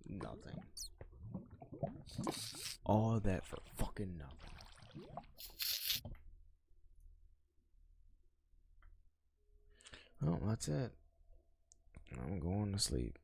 Nothing. All that for fucking nothing. Well, that's it. I'm going to sleep.